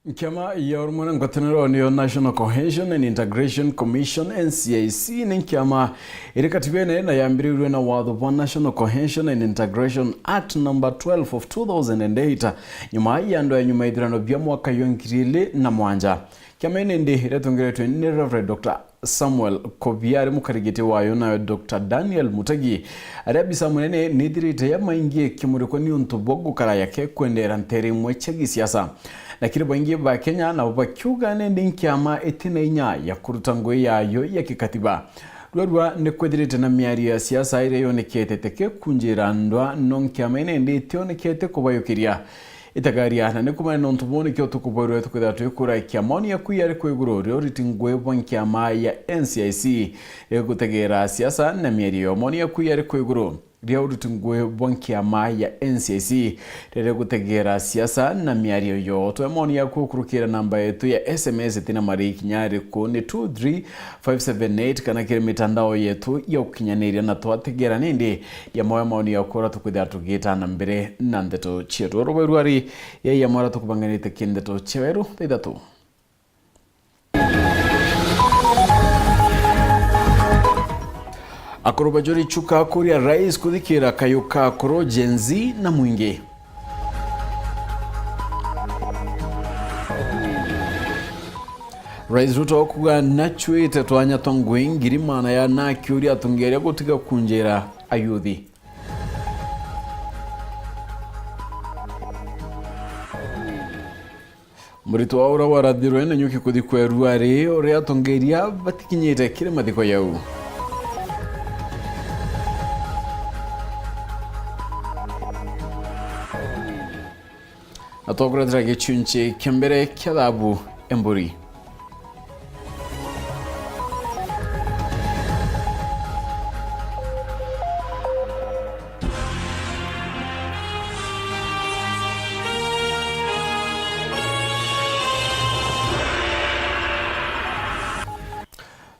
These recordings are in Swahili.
Kama ya urumuna ngwataniro niyo National Cohesion and Integration Commission NCIC ni kama irikatibene na yambirirwe na watho wa National Cohesion and Integration Act number 12 of 2008 nyuma ya ithirano bya mwaka yonkirili na mwanja. Kama ine ndi iretungiretwe ni Reverend Dr. Samuel Kobiari mukarigiti wayo na Dr. Daniel Mutagi arabisa munene nidirite ya maingie kimuriko ni untubogu kara yake kwendera nteri mweche gisiasa. Lakini baingi ba Kenya na bakiuga nende nkiama itinainya ya kurutangwe yayo ya kikatiba. Rwadwa nekwedirite na miari ya siasa ire yonekete teke kunjira ndwa nonkiama nende itionekete kubayokiria. Itagaria na nekumane nontuboni kyo tukuboru tukudatu yukura kiamoni ya kuyari kweguro ryo ritingwe bonkiama ya NCIC gutegera siasa na miari yomoni ya kuyari kweguro ryo ritingwe bonkiama ya NCIC ryo gutegera siasa na miari yoto yomoni ya kukurukira namba yetu ya SMS tina mari kinyari ko ni 23578 kana kire mitandao yetu ya ukinyaniri na twategera nindi ya moya maoni ya kura tukudatu gita na mbere nandeto cheru rwari ya mara tukubanganite kindeto cheru taidatu akorobajori chuka kuria rais kudikira kayuka koro jenzi na mwingi Rais Ruto kuga nachwete twanya tongwingiri mana ya na kyuria tungeria gutiga kunjera ayuthi Murito waura warathirwe na nyuki kuthikwerua ri uria tongeria batikinyite kire mathiko yau Atogradra gechunche kembere kyadabu emburi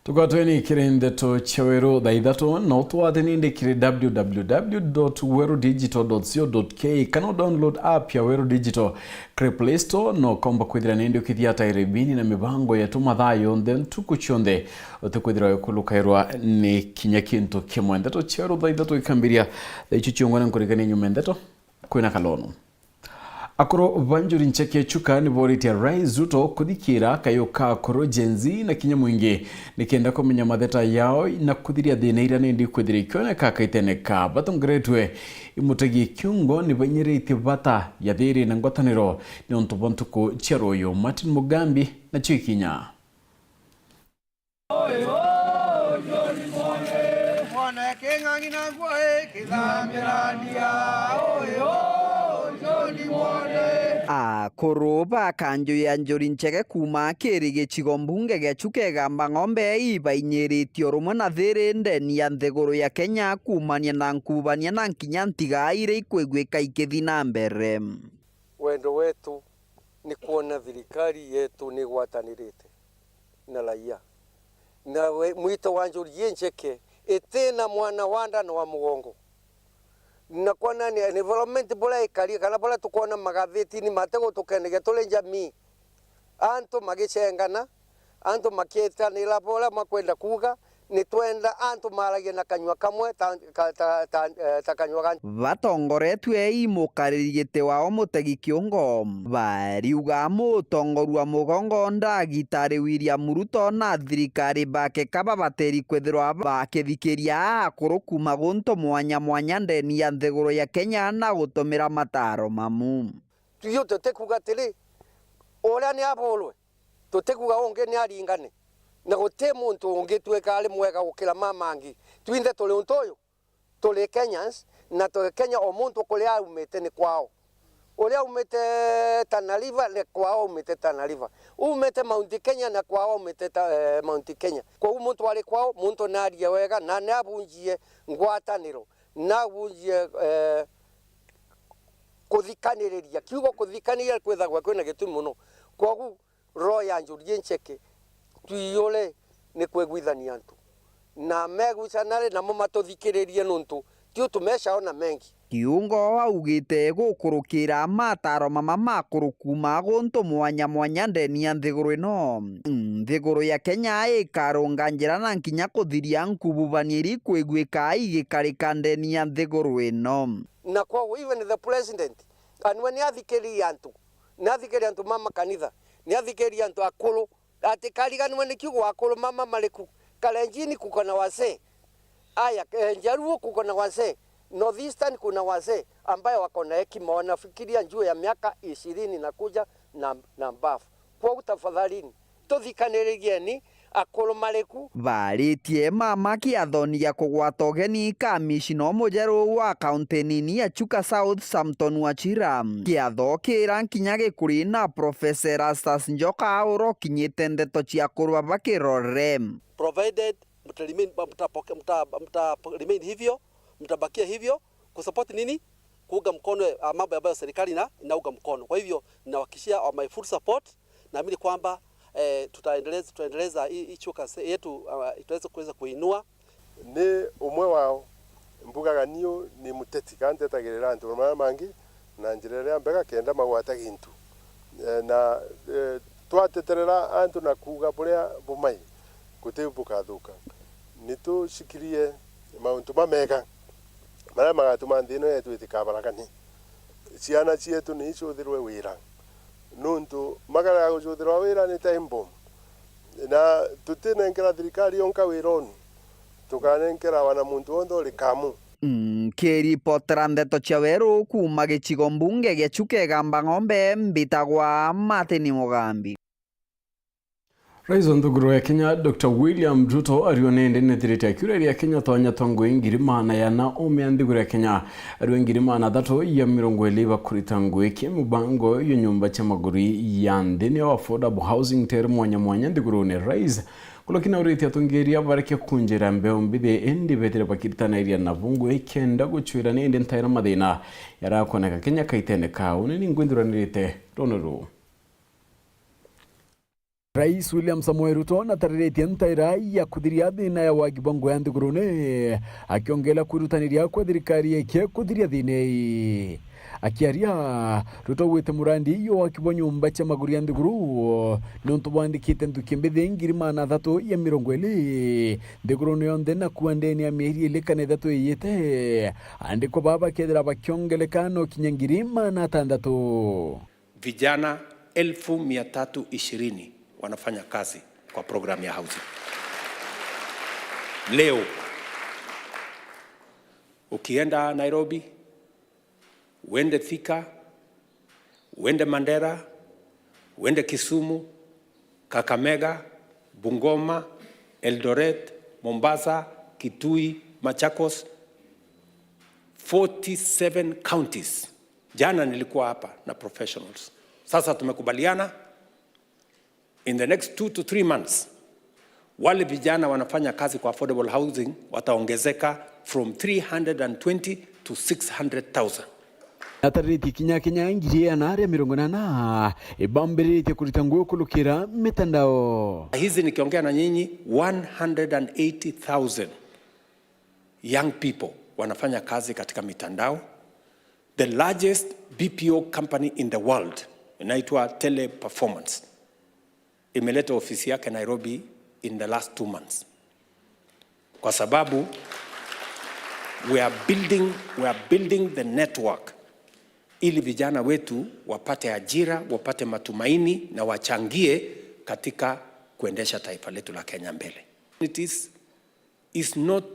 Tugatweni kirendeto chawero daidhato na tuwateni inde kire www.werudigital.co.ke kana download app ya Weru Digital kire Play Store no komba kwithira ninde ukithiata irebini na mibango ya tumathayo then tukuchonde otukwithira yokulukairwa ni kinyakinto kimwe ndeto chawero daidhato ikambiria ichuchungwana nkurikani nyume ndeto kwina kalono Akoro banjuri ncheke chuka ni boritia Rais Ruto kudikira kayuka koro jenzi na kinya mwingi nikenda kumenya matheta yao na kuthiria thina ira nindi kwithira kione kakaiteneka batongretwe imutagi kiungo ni banyirite bata ya thiri na ngwataniro ni ontubontuko cheroyo Martin Mugambi na Chikinya mwana kengangina gwae kithamirania Koroba kanjo ya njori ncheke kuma kiri gĩcigo mbunge gĩa Chukegamba ng'ombe ibainyĩrĩtio rumwe na thĩrĩ ndeni ya nthĩgũrũ ya Kenya kumania na nkubania na nkinya ntiga ire ikwĩgwĩka ikĩthi na mbere. Wendo wetu ni kuona thirikari yetu ni gwatanĩrĩte na raia na mwito wa njori ncheke etena mwana wanda na wa mugongo na kwana ni environment bola ikari kana bola tukona magatheti ni matego tukenege tole jamii anto magicengana anto makieta ni la bola makwenda kuga ni twenda anto maragia na kanywa kamwe ta kanywa ganyu batongoretwe imukarĩrĩte wao mutegi kĩongo bariuga mutongoru wa mugongo ndagitari William Ruto na thirikari bake kaba bateri kwethirwa bakithikĩria akũrũ kuma gunto mwanya ndeni ya nthĩgũrũ ya Kenya na gutumira mataro mamu tuyo tutekuga tele oria ni abolwe tutekuga onge ni aringane na gote muntu ungitweka ali mwega gukira mamangi twinde tole untoyo tole Kenyans na tole Kenya o muntu kulia umete ni kwao ulia umete Tana River ni kwao umete Tana River umete Mount Kenya na kwao umete Mount Kenya kwa muntu wale kwao muntu naria wega na nabunjie ngwataniro nabunjie kuthikaniriria kiugo kuthikaniria kwethagwa kwina gitumi muno kwa roya njuri ncheke tuyole ni kwegwithania ntu na megucanare na matũthikĩrĩrie nuntu tio tumeshaona mengi Kiungo augite gukurukira mataro mama makuru kuma guntu mwanya mwanya ndeni ya nthiguru ino. Nthiguru ya Kenya ikarunga njira na nkinya kuthiria nkububanieri kwigwika igikarika ndeni ya nthiguru ino. Na kwa even the president and when yathikiri antu mama kanitha ni athikiri antu akuru ati kariganwe ni kiugo akuru mama maliku Kalenjini kuko na wazee aya Njaruo kuko na wazee Northeastern kuna wazee ambayo wako na hekima wanafikiria juu ya miaka 20 na kuja na mbafu. Kwa utafadhalini tuthikanirigieni akuru maliku baritie mama kiathonia kugwata ugeni kamishino mujeru wa kaunti nini ya Chuka South Samson Wachira kiatho kira nkinya gikuri na Professor Erastus Njoka uro kinyite ndeto cia kurwa bakirore provided remain hivyo, mtabakia hivyo kusupport nini, kuunga mkono mambo ambayo serikali inauga mkono. Kwa hivyo ninawahakikishia my full support, naamini kwamba tutaendeleza hii Chuka yetu itaweza kuweza kuinua. Ni umwe wao mbugaga niyo ni muteti kandi atagirira antu mangi na njirere mbega kenda magwata gintu na twateterera antu na kuga buria bumai kutebuka thuka nitushikirie mauntu mamega mara magatuma nthino yetu itikabarakani ciana cietu ni icuthirwe wira nuntu magara gucuthirwa wira ni time bomb na tutinengera thirikari yonka wironi tukanengera wana muntu wonthe uri kamu. Kiripotera ndeto cia weru kuma gicigo mbunge gia Chuka Igamba Ng'ombe mbitagwa Martin Mugambi. Rais wa nthiguru ya Kenya Dr. William Ruto arionende nethirite akiuria ya Kenya tonya tongo ngirima na yana ome nthiguru ya Kenya ario ngirima na thato ya 20 bakurita ngui ki mubango yo nyumba cha maguri ya ndini wa affordable housing ter mwanya nthiguru ne rais kulokina uriti atungeria bareke kunjira mbeo mbithe endi betire bakitana iria na bungu ikenda guchwira ne ndentaira mathina yarakoneka Kenya kaitene kaune ni ngwindhuranirite ronoro. Rais William Samoei Ruto na tarĩrĩtie ntaira ya kuthiria thina ya wagibongo ya nthigurune akiongela kwirutaniria kwa thirikari yake kuthiria thina akiaria Ruto wite murandi yo akibo nyumba cha maguri ya nthiguru nontu bandikite ntuki mbithi ngirima na thato ya 20 nthigurune yonde na kuandeni ya mieri ilekane thato yete andiko baba kedra bakiongelekano kinyangirima na tandatu vijana 1320 wanafanya kazi kwa program ya housing. Leo ukienda Nairobi, uende Thika, uende Mandera, uende Kisumu, Kakamega, Bungoma, Eldoret, Mombasa, Kitui, Machakos, 47 counties. Jana nilikuwa hapa na professionals. Sasa tumekubaliana in the next 2 to 3 months wale vijana wanafanya kazi kwa affordable housing wataongezeka from 320 to 600,000. Atariti kinya ngiri ya nare 80 ibambirite kurita nguo kulukira mitandao. Hizi nikiongea na nyinyi 180,000 young people wanafanya kazi katika mitandao. The largest BPO company in the world inaitwa Teleperformance imeleta ofisi yake Nairobi in the last 2 months. Kwa sababu we are building the network ili vijana wetu wapate ajira, wapate matumaini na wachangie katika kuendesha taifa letu la Kenya mbele. It is not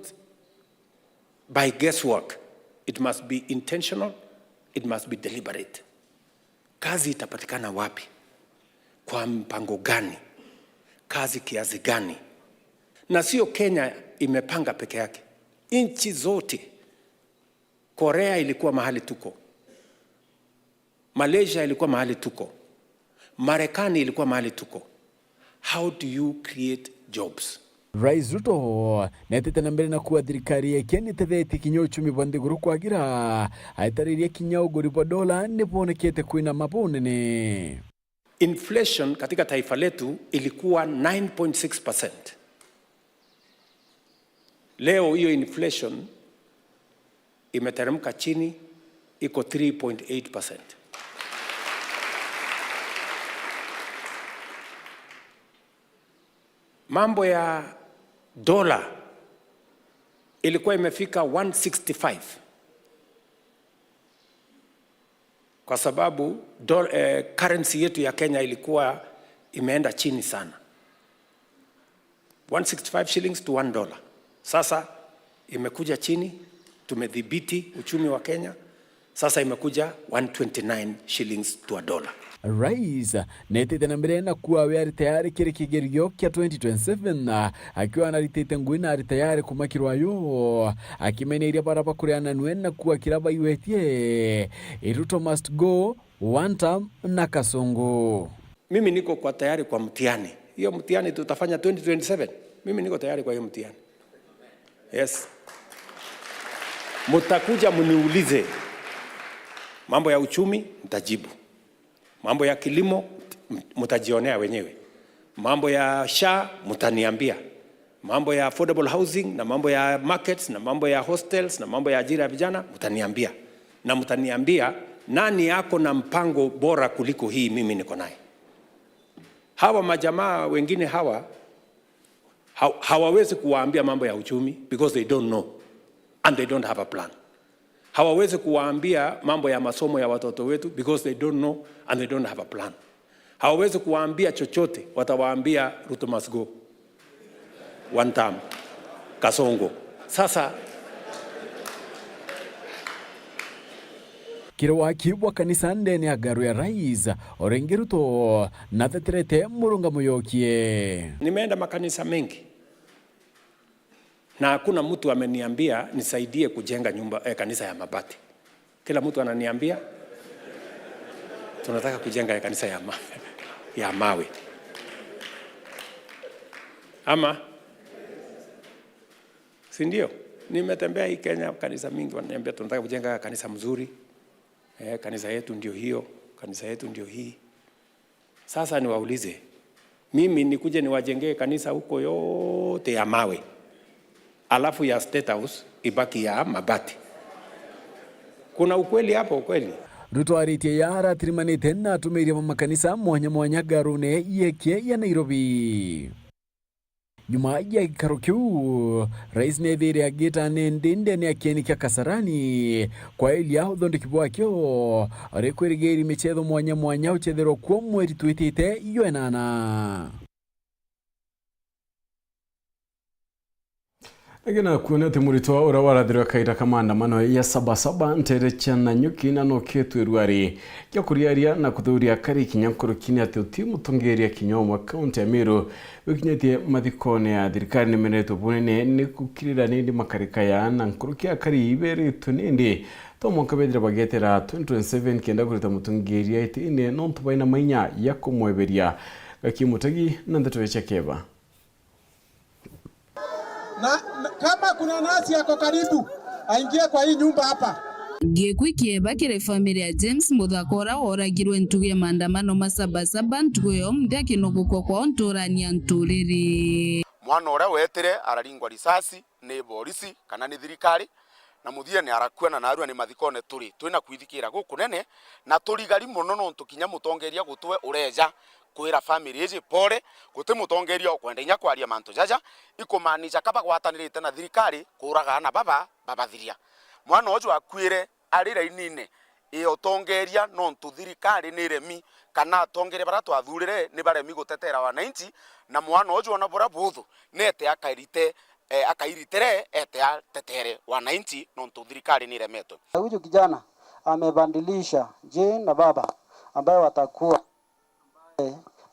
by guesswork. It must be intentional. It must be deliberate. Kazi itapatikana wapi? Kwa mpango gani? Kazi kiasi gani? Na sio Kenya imepanga peke yake. Nchi zote. Korea ilikuwa mahali tuko. Malaysia ilikuwa mahali tuko. Marekani ilikuwa mahali tuko. How do you create jobs? Rais Ruto netete na mbere na kuwa thirikari yake nitethete kinya uchumi bwa nthiguru kwagira aitariria kinya uguri bwa dola nibonekete kwina mabunene. Inflation katika taifa letu ilikuwa 9.6%. Leo hiyo inflation imeteremka chini iko 3.8%. Mambo ya dola ilikuwa imefika 165 kwa sababu currency yetu ya Kenya ilikuwa imeenda chini sana, 165 shillings to $1. Sasa imekuja chini, tumedhibiti uchumi wa Kenya. Sasa imekuja 129 shillings to $1. Rais netete na mbere na kuwa we ari tayari kiri kigerio kia 2027 akiwa anaritete ngui na ari tayari kumakirwa yo akimeneria baraba kuriana nwena kuwa kiraba iwetie Ruto must go one term na Kasongo. Mimi niko kwa tayari kwa mtihani. Hiyo mtihani tutafanya 2027. Mimi niko tayari kwa hiyo mtihani. Yes. Mutakuja mniulize mambo ya uchumi, nitajibu. Mambo ya kilimo mtajionea wenyewe. Mambo ya SHA mtaniambia. Mambo ya affordable housing na mambo ya markets na mambo ya hostels na mambo ya ajira ya vijana mtaniambia. Na mtaniambia nani yako na mpango bora kuliko hii mimi niko naye. Hawa majamaa wengine hawawezi kuwaambia mambo ya uchumi because they don't know and they don't have a plan. Hawawezi kuwaambia mambo ya masomo ya watoto wetu because they don't know and they don't have a plan. Hawawezi kuwaambia chochote, watawaambia Ruto must go one term, Kasongo. Sasa Kirwa kibwa kanisa ndene agaru ya rais Orenge Ruto na teterete murunga muyokie. Nimeenda makanisa mengi na hakuna mtu ameniambia nisaidie kujenga nyumba kanisa ya mabati. Kila mtu ananiambia tunataka kujenga kanisa ya mawe. Ama si ndio? Nimetembea hii Kenya kanisa mingi wananiambia tunataka kujenga kanisa mzuri. Kanisa yetu ndio hiyo, kanisa yetu ndio hii. Sasa niwaulize, mimi nikuje niwajengee kanisa huko yote ya mawe, alafu ya State House ibaki ya mabati? Kuna ukweli hapo kweli? Ruto aritie yara trimanite na tumeria makanisa mwanya garune yeke ya Nairobi. Nyuma ya gikaro kiu, rais nevere agita nendende ni akeni kia Kasarani kwa ili aho dhondi kibwa kio rekwirigeri mechetho mwanya uchethero kwa mweri tuitite iyo enana. Agena kuonete murito ura warathirwa kaira kamanda mano ya sabasaba nterecha na nyuki na no ketu irwari kya kuriaria na kuthuria kari kinyankuru kini ati utimu tongeria kinyomwa kaunti ya Meru wikinyetie mathikone ya thirikari ni meneto bunene ni kukirira nindi makarika ya na nkurukia kari ibere tunindi to monkabedira bagetera 2027 kenda kurita mutongeria itine no ntubaina mainya ya kumweberia gakimutagi na ndeto keba. Na kama kuna nasi yako karibu aingie kwa hii nyumba hapa. Giekwi kieba kire familia James Muthakora oragirwe ntuge maandamano masabasaba ntuyo mthia kinoguko kwa nturania nturiri. Mwana ora wetire araringwa risasi ni polisi kana ni thirikari na muthia ni arakuana na arua ni mathikone turi twina kwithikira guku nene na turigari muno no ntukinya mutongeria gutwe ureja kwira family iji pole guti mutongeria okwenda inya kwaria mantu jaja ikumanisha kaba gwatanirite na thirikari kuraga na babathiria mwana ojo akwire arira inine iyo tongeria no ntu thirikari ni remi kana tongere bara twathurire ni baremi gutetera wananchi na mwana ojo ona bora buthu nete akairitere ete tetere wananchi no ntu thirikari ni remeto. Huyu kijana amebandilisha je na baba ambaye watakuwa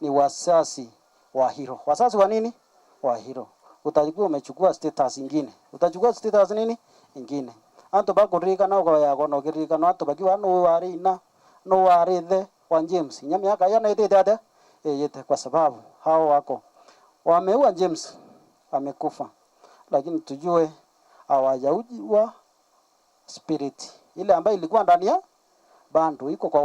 ni wasasi wa hero. Wasasi wa nini? Wa hero. Utajikuwa umechukua status ingine. Utachukua status nini? Ingine. Anto bako rika na kwa yako no kirika no anto baki wano wari na no wari the wa James. Nyami yaka yana ite dada. Yete kwa sababu hao wako wameua James amekufa. Lakini tujue hawajaua spirit ile ambayo ilikuwa ndani ya bandu iko kwa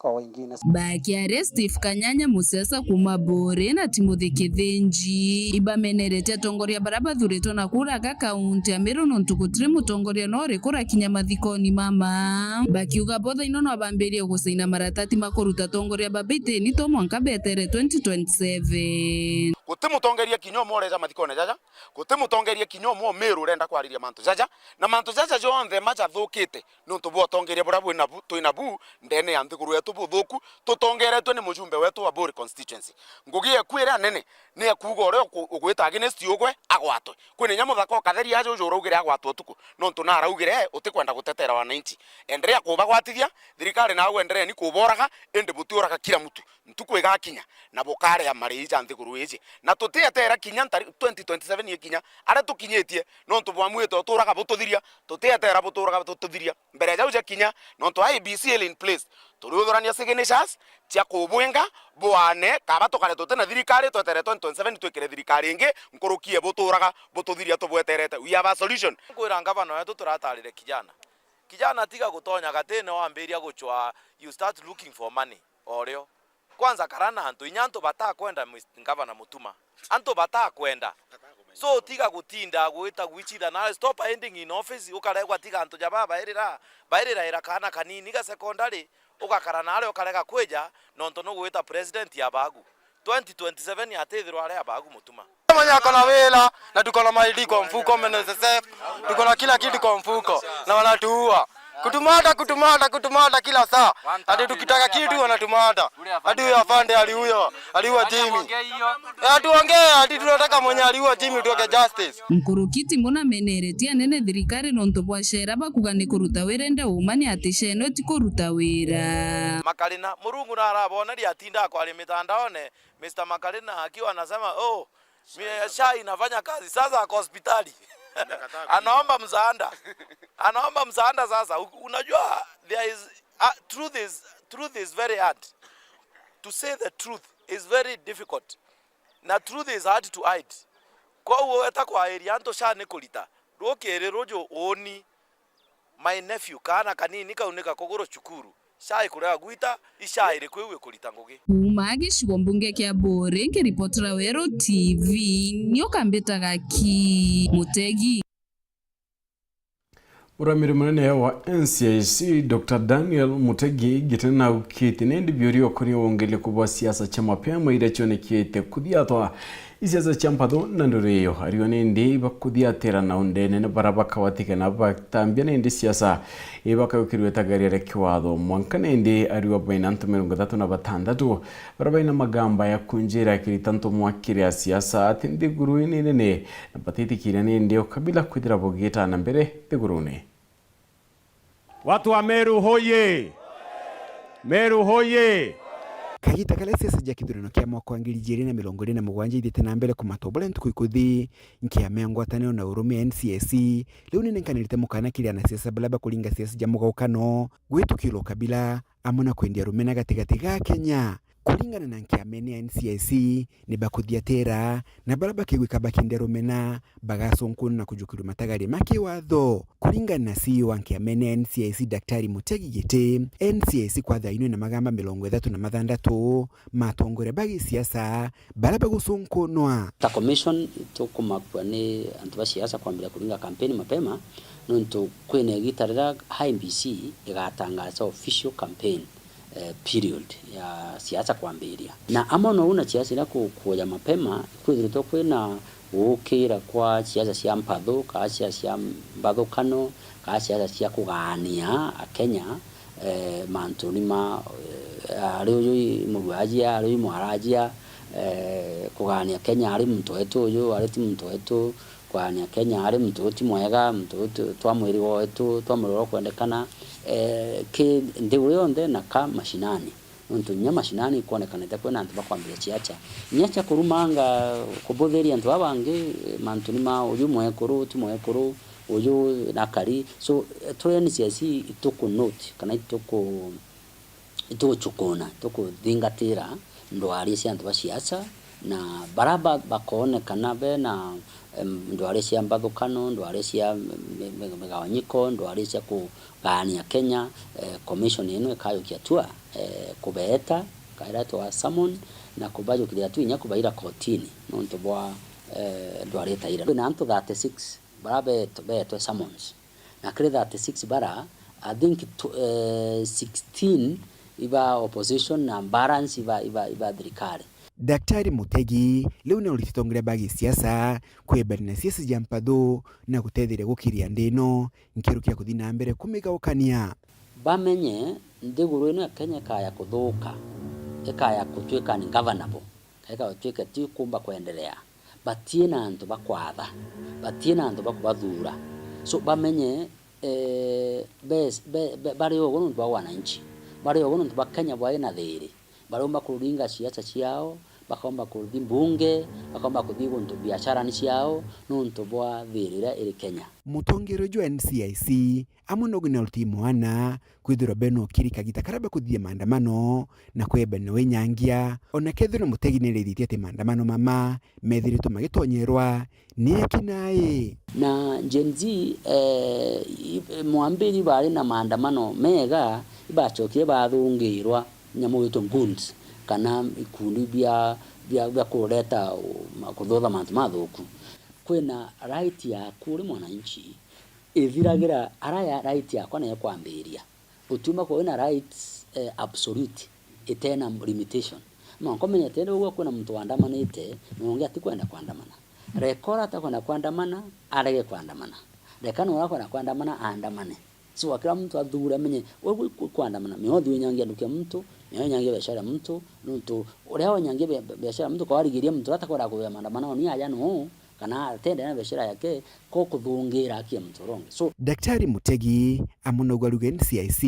kwa wengine. Bakiare Steve Kanyanya musiasa kuma Bore na Timothy Kithenji ibamenerete atongoria baraba thuretwo na kura ga kaunti ya Meru nontukutire mutongoria no rekora kinya mathikoni mama bakiuga botha ino no bambirie gucaina maratati makuruta tongoria babiteni to mwanka betere 2027 guti mutongeria kinyo moreja mathikone jaja guti mutongeria kinyo mo Meru renda kwariria mantu jaja na mantu jaja jonthe maja thukite no tubo tongeria burabu na tuinabu ndene ya nthiguru yetu buthuku tutongeretwe ni mujumbe wetu wa Bore constituency ngugie kwira nene ni akuga ore ugwita against yugwe agwatwe kwini nyamu thako katheria jojo urugire agwatwe tuku no tunara ugire utikwenda gutetera wananchi endelea kubagwatithia thirikari nawe endelea ni kuboraga ende butioraga kila mtu ntuku igakinya na bukare ya marija nthiguru iji na tutietera kinya 2027 yekinya ara tukinyetie no tubwamwete uturaga bututhiria tutietera buturaga bututhiria mbere ya uje kinya no to IBC in place turudhurania signatures cia kubwenga bwane kaba tukare tutena thirikari twetere 2027 twikire thirikari ingi nkurukie buturaga bututhiria tubweterete we have a solution kwira ngavana wetu turatarire kijana tiga gutonya gatene wambiria guchwa you start looking for money oreo kwanza karana antu inyanto bata kwenda ngavana mutuma anto bata kwenda so tiga gutinda gwita gwichitha na stop ending in office ukaregwa tiga antu jaba bairira ira kana kanini ga secondary ukakara nale ukarega kweja nonto no gwita president ya bagu 2027 yatethirwa ale abagu mutuma manya kona wela na tuko na maidi kwa mfuko MNSSF tuko na kila kitu kwa mfuko na wanatuua kutumata kila saa hadi tukitaka kitu wanatumata hadi huyo afande aliua Jimmy tuongee hadi tunataka mwenye aliua Jimmy tuweke justice mkurukiti muna meneretia nene thirikari nonto bwa shera bakuga ni kuruta wira ende umani atisheno ti kuruta wira Makalina murungu na arabona ri atinda kwa mitandaone Mr. Makalina akiwa anasema SHA inafanya kazi sasa kwa hospitali anaomba msaada sasa. Unajua there is truth is very hard to say. The truth is very difficult na truth is hard to hide. Kwa uwe kwa area anto SHA nikulita rokere rojo oni my nephew kana kanini kaunika kogoro chukuru SHA ikurega gwita SHA iri kwiwe kulita ngugi umagi shwo mbunge kya Bore ngiripotera Wero TV nyokambetaga ki Mutegi. Muramiri munene wa NCIC Dr. Daniel Mutegi gitena ukiti nendi byori okori wongele kubwa siasa cha mapema ira chonekete kudhiatwa isiasa cha mpatho na ndoreyo ariyo nendi bakudhiatera na undene ne barabaka watike na batambia nendi siasa ibaka ukirweta gari ya kiwatho mwanka nendi ariyo baina 36 barabaina magamba ya kunjira kiritanto mwakire ya siasa atindi guruini nene na patiti kire nendi okabila kudira bogeta na mbere tegurune. Watu wa Meru hoye! Meru hoye! Kagita kale siasa ja kithurano kia mwaka wa 2027 ithite na mbere kumatobola ntuku ikuthi nkia mengwatanio na urume NCIC riu ninenkanirite mukana kiria na siasa balaba kulinga siasa ja mugaukano gwitukirwo kabila amona kwendia rumena gatigati ga Kenya kulingana na nkiamene ya NCIC ni bakuthiatera na baraba kigwika bakinde rumena bagasonkunu na kujukiru matagari make watho kulingana na CEO wa nkiamene ya NCIC Daktari Mutegi gite NCIC kwa thaino na magamba 36 matongore bagi siasa baraba gusonkunwa ta commission tukumakwa ni antu ba siasa kwambira kulinga kampeni mapema nonto kwene gitarira IBC igatangaza official campaign period ya siasa kwambiria na amono una siasa ila kuja mapema kwithito kwina ukira kwa siasa cia mpatho ka siasa cia mbathukano ka siasa cia kugania Kenya mantuni ma ariyo mugwajia ariyo mwarajia kugania Kenya ari mtu wetu uyu ari ti mtu wetu kugania Kenya ari mtu wetu mwega mtu wetu twamwiri wetu twamuroro kwendekana ke ndewe yonde na ka mashinani nto nya mashinani kuonekanete kwena antu bakwambira chiacha nyacha kurumanga kubotheri antu abange mantuni ma uyu mwekuru ti mwekuru uyu nakari so toyani siasi itoko note kana itoko chukona itoko thingatira ndo ari cia antu ba siasa na baraba bakonekana bena ndwari cia mbathukano, ndwari cia migawanyiko, ndwari cia kugania Kenya. Commission ino ikayukia tua kubeeta kaira twa summon na kubajukiria tu inya kubaira kotini nonto bwa ndwari taira na anto 36 barabe to summons na kire 36 bara I think 16 iba opposition na balance iba thirikari. Daktari Mutegi leo na ulitongera bagi siasa kwebana siasa jampado na gutethire gukiria ndino nkirukia kuthina mbere kumigaukania bamenye ndiguru ino Kenya kaya kuthuka ekaya kutwika ni governable kaya kutwika ti kumba kuendelea batie na antu bakwatha batie na antu bakubathura so bamenye bari ogono ntwa wananchi bari ogono ntwa Kenya bwa ina thiri baromba kuringa siasa ciao bakomba kuthi mbunge bakomba kuthi guntu biashara ni ciao nonto bwa thirira iri Kenya. Mutongero jwa NCIC amunogina ultimwana kwithira beno kirika gitakarabe kuthia maandamano na kwebena wenyangia ona kethira Mutegi nerithite ati maandamano mama methirito magitonyerwa ni ekinae na Gen Z mwambiri bari na maandamano mega ibachokie bathungirwa nyamu wito goons kana ikundi bia kureta kuthotha mantu mathuku kwina right ya kuri mwananchi ithiragira araya right ya kwana ya kwambiria utuma kwa ina rights absolute etena limitation ma komenya tena ugo kuna mtu andamanite nongea ati kwenda kuandamana rekora atakwenda kuandamana arege kuandamana rekano wako na kuandamana aandamane si wakila mtu adhura menye wewe kuandamana mihodhi wenyangia ndukia mtu nyangia biashara mtu nuntu ule hao nyangia biashara mtu kwa waligiria mtu hata kwa kuya maandamano ni aja no kana atende na biashara yake ko kuthungira akia mtu rongo. So Daktari Mutegi amunoga ruga NCIC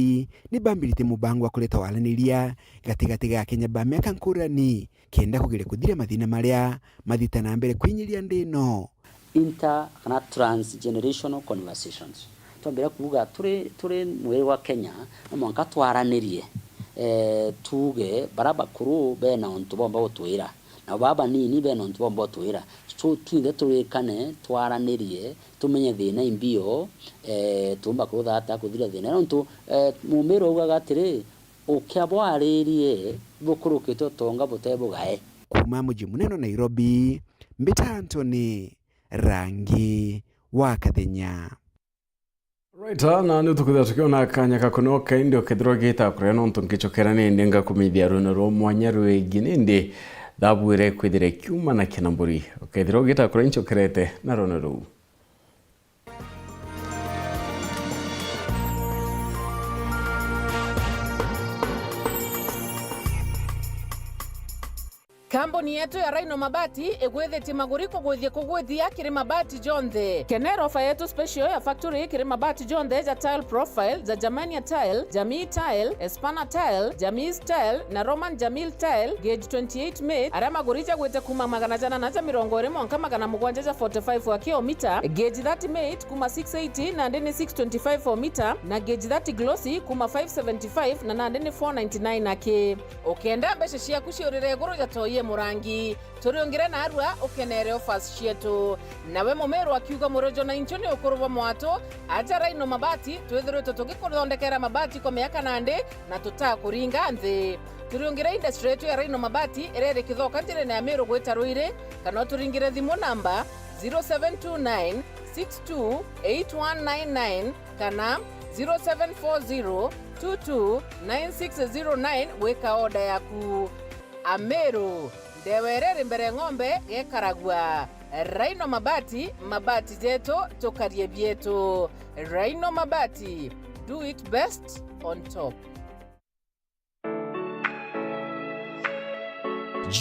ni bambirite mubango wa kuleta walaniria gatigati ga Kenya ba miaka nkurani kenda kugire kuthira mathina maria mathitana mbere kwinyiria ndino inter kana transgenerational conversations twambira kuvuga turi mwe wa Kenya no mwanka twaranirie tuge baraba kuru bena ontu bomba utwira na baba nini bena ontu bomba utwira so twinde turikane twaranirie tumenye thina imbio tumba kutha ata kuthira thina ontu mumero ugaga atiri ukiabwaririe bukurukito tonga butebo gae kuma muji muneno Nairobi Mbita Anthony Rangi wa Kathenya. Right, na nä tå kå tukiona kanya kakonoka ndio kethiro gita kure no ntungichokera ni ndenga kumithia runo ro mwanya rwingi nindi thabwire kwithire kiuma na kinamburi kethiro gita kure nchokerete na runo ru. Kambuni yetu ya Rhino Mabati igwithiti maguriko kugwithia kiri mabati jonthe. Kenero ofa yetu special ya factory kiri mabati jonthe za tile profile za Germania tile, Jamii tile, Espana tile, Jamis tile na Roman Jamil tile gauge 28 made ara magurija gwite kuma magana jana na 745 wa kilomita, gauge 30 made kuma 680 na ndeni 625 for meter na gauge 30 glossy kuma 575 na ndeni 499 ake. Okenda beshe cia kuciurire guru ya toye murangi turiongire na arua ukenere offers cietu nawe mumeru akiuga murojo na inchoni ukuruba mwato aja Rhino Mabati twithirwe tugikuthondekera mabati kwa miaka nande na tutakuringa nthi turiongire industry yetu ya Rhino Mabati irere kithoka njire na Meru gwita Ruire kana turingire thimu namba 0729 628199 kana 0740 229609 weka order yaku. Ameru ndewerere mbere ng'ombe gekaragwa. Rhino Mabati, mabati zetu tukarie bietu. Rhino Mabati, do it best on top.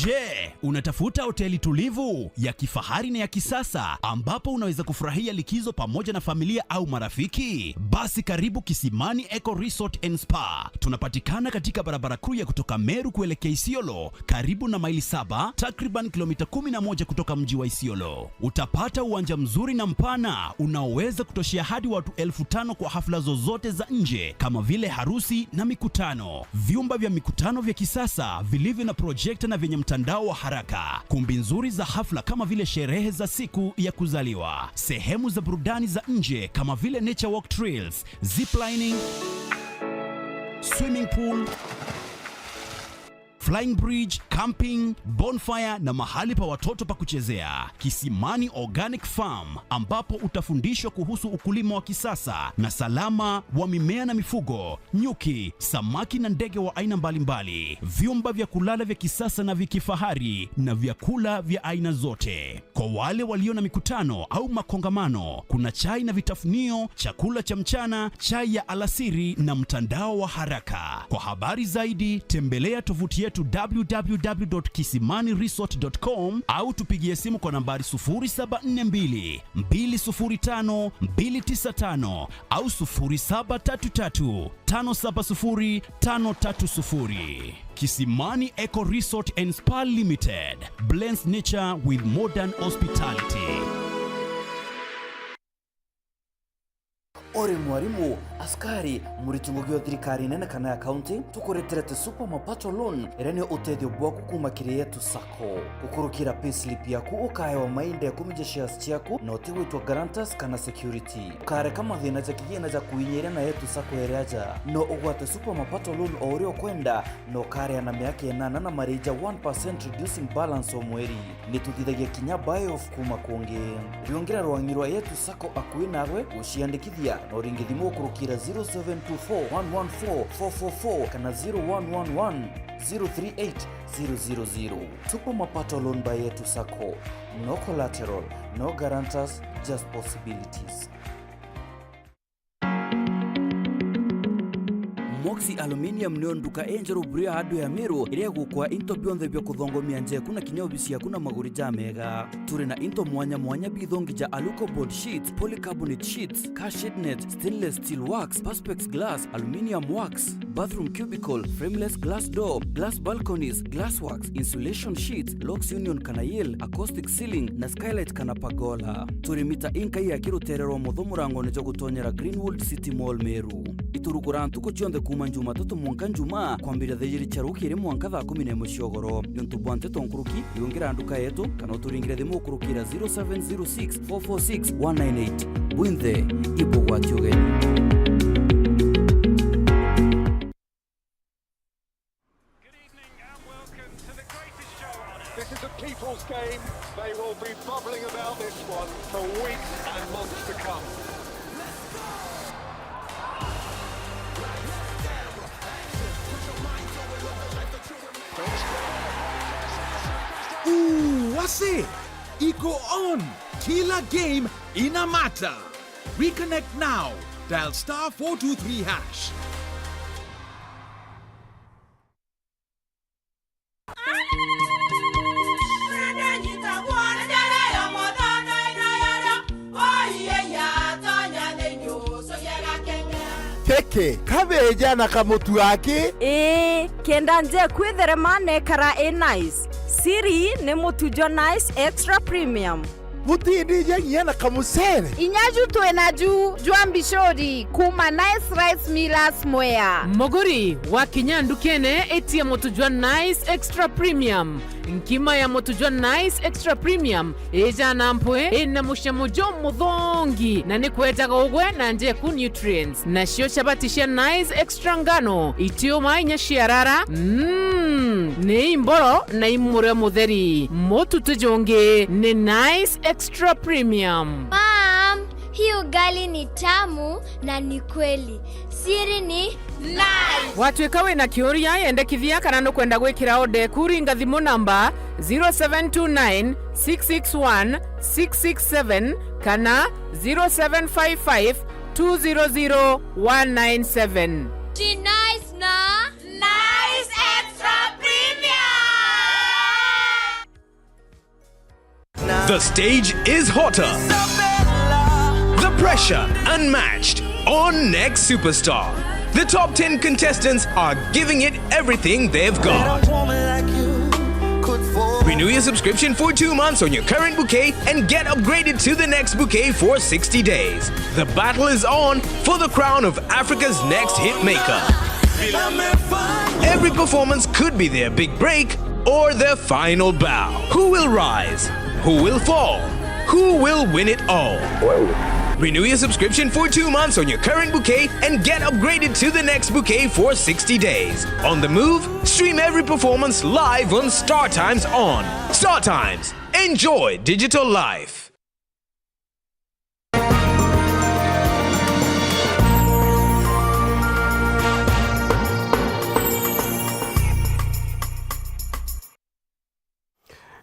Je, unatafuta hoteli tulivu ya kifahari na ya kisasa ambapo unaweza kufurahia likizo pamoja na familia au marafiki? Basi karibu Kisimani Eco Resort and Spa. Tunapatikana katika barabara kuu ya kutoka Meru kuelekea Isiolo, karibu na maili 7, takriban kilomita 11 kutoka mji wa Isiolo. Utapata uwanja mzuri na mpana unaoweza kutoshea hadi watu 5,000 kwa hafla zozote za nje kama vile harusi na mikutano. Vyumba vya mikutano vya kisasa vilivyo na projector na vyenye kwenye mtandao wa haraka, kumbi nzuri za hafla kama vile sherehe za siku ya kuzaliwa, sehemu za burudani za nje kama vile nature walk trails, ziplining, swimming pool, flying bridge, camping, bonfire na mahali pa watoto pa kuchezea. Kisimani Organic Farm, ambapo utafundishwa kuhusu ukulima wa kisasa na salama wa mimea na mifugo, nyuki, samaki na ndege wa aina mbalimbali, vyumba vya kulala vya kisasa na vya kifahari na vyakula vya aina zote. Kwa wale walio na mikutano au makongamano, kuna chai na vitafunio, chakula cha mchana, chai ya alasiri na mtandao wa haraka. Kwa habari zaidi, tembelea tovuti yetu www.kisimaniresort.com au tupigie simu kwa nambari 0742 205 295 au 0733 570 530. Kisimani Eco Resort and Spa Limited blends nature with modern hospitality. Ore mwarimu, askari, muritungo thirikari nene kana ya county, tukureterete super mapato loan, irenio uteithio bwaku kuma kiri yetu sako. Kukurukira payslip yaku ukae wa mainde kumije shares chiaku na utiwitwa guarantors kana security. Ukare kama thina ja kigina ja kuinyira na yetu sako ereaja. No ugwate super mapato loan orio kwenda, no kare na miaka 8 na marija 1% reducing balance o mweri. Nitutithagia kinya buy off kuma kuonge. Riongira rwangirwa yetu sako akui nawe, uciandikithia no ringithimo kurukira 0724114444 kana 0111038000. Super mapato loan by yetu sako. No collateral, no guarantors, just possibilities. Moxi Aluminium nio nduka enjero bria hadu ya Meru iria gukwa into bionthe byo kuthongomia nje kuna kinyobisi ya kuna maguri ja mega. Turi na into mwanya bithongi ja aluko board sheets, polycarbonate sheets, car shade net, stainless steel wax, perspex glass, aluminium wax, bathroom cubicle, frameless glass door, glass balconies, glass wax, insulation sheets, locks union kanayel, acoustic ceiling na skylight kana pagola. Turi mita inka ya kiruterero muthomurango nejo gutonyera Greenwood City Mall Meru. Iturugura ntuko chionde kuma njuma toto mwanka njuma kwambira thejiri charukire mwanka thaa 11 ciogoro yontu bwante tonkuruki yongira nduka yetu kana uturingire thimu kurukira 0706446198 bwinthe ipo gwatiogeni. This is a people's game. They will be bubbling about this one for weeks and months to come. Wase, iko on. Kila game inamata. Reconnect now. Dial *423#. Keke, kabeja na kamutu wake? Kenda nje kwitherema nekara nice. Siri ni mutujo nice extra premium. Mutindi nyenye na kamusere. Inyaju tuenaju juambishori kuma nice rice millers moya. Moguri wa kinyandu kene eti ya motujwa nice extra premium. Nkima ya motujwa nice extra premium eja nampwe ena mushamujo mudhongi na nikweta gogwe na nje ku nutrients na shio chabatisha nice extra ngano itio mainya shiarara ne imboro na imure mutheri motu tujonge ne nice extra premium. Mom, hii ugali ni tamu na ni kweli. Siri ni nice. Watwekawe na kioria yende kithia kana no kwenda gwikira ode kuringa thimu namba 0729 661 667 kana 0755 200 197. She nice na nice extra premium. The stage is hotter. The pressure unmatched on Next Superstar. The top 10 contestants are giving it everything they've got. Renew your subscription for 2 months on your current bouquet and get upgraded to the next bouquet for 60 days. The battle is on for the crown of Africa's next hit maker. Every performance could be their big break or their final bow. Who will rise? Who will fall? Who will win it all? Renew your subscription for 2 months on your current bouquet and get upgraded to the next bouquet for 60 days. On the move, stream every performance live on StarTimes On. StarTimes. Enjoy digital life.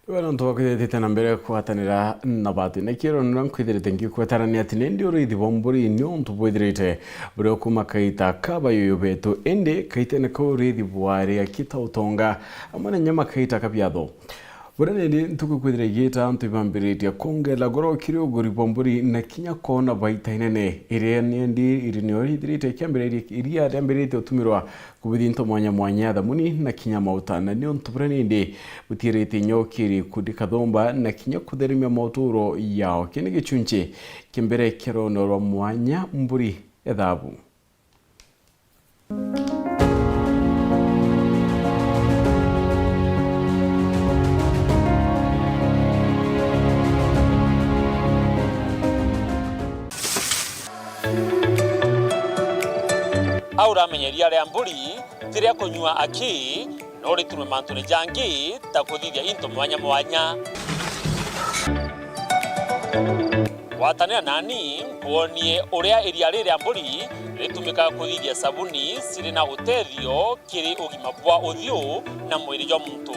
Wena ntuwakwithite tena mbere kwatanira na bati na kiro nrankwithirite ngikwetarania ati nindi urithi bomburi nyo ntubwithirite bure kuma kaita kabayo betu ende kaitene ko urithi bwari akita utonga amana nyama kaita kabyatho bure ndi ntukukwithire gita ntubambiritia kongela goro kirio gori bomburi na kinya kona baita inene ire ndi irinori dirite kyambere iria tambirite utumirwa kubithi into mwanya thamuni na kinya mauta na nio ntubure ndi butirite nyokiri kudika thomba na kinya kutherimia mauturo yao kene gichunche kimbere kirono ro mwanya mburi ethabu aura menyeria ria mburi tiria kunywa aki no ritume mantu ni jangi ta kuthithia into mwanya watania nani kuonie uria iria ria mburi ritumika kuthithia sabuni siri na utethio kiri ugima bwa uthio na mwiri jo muntu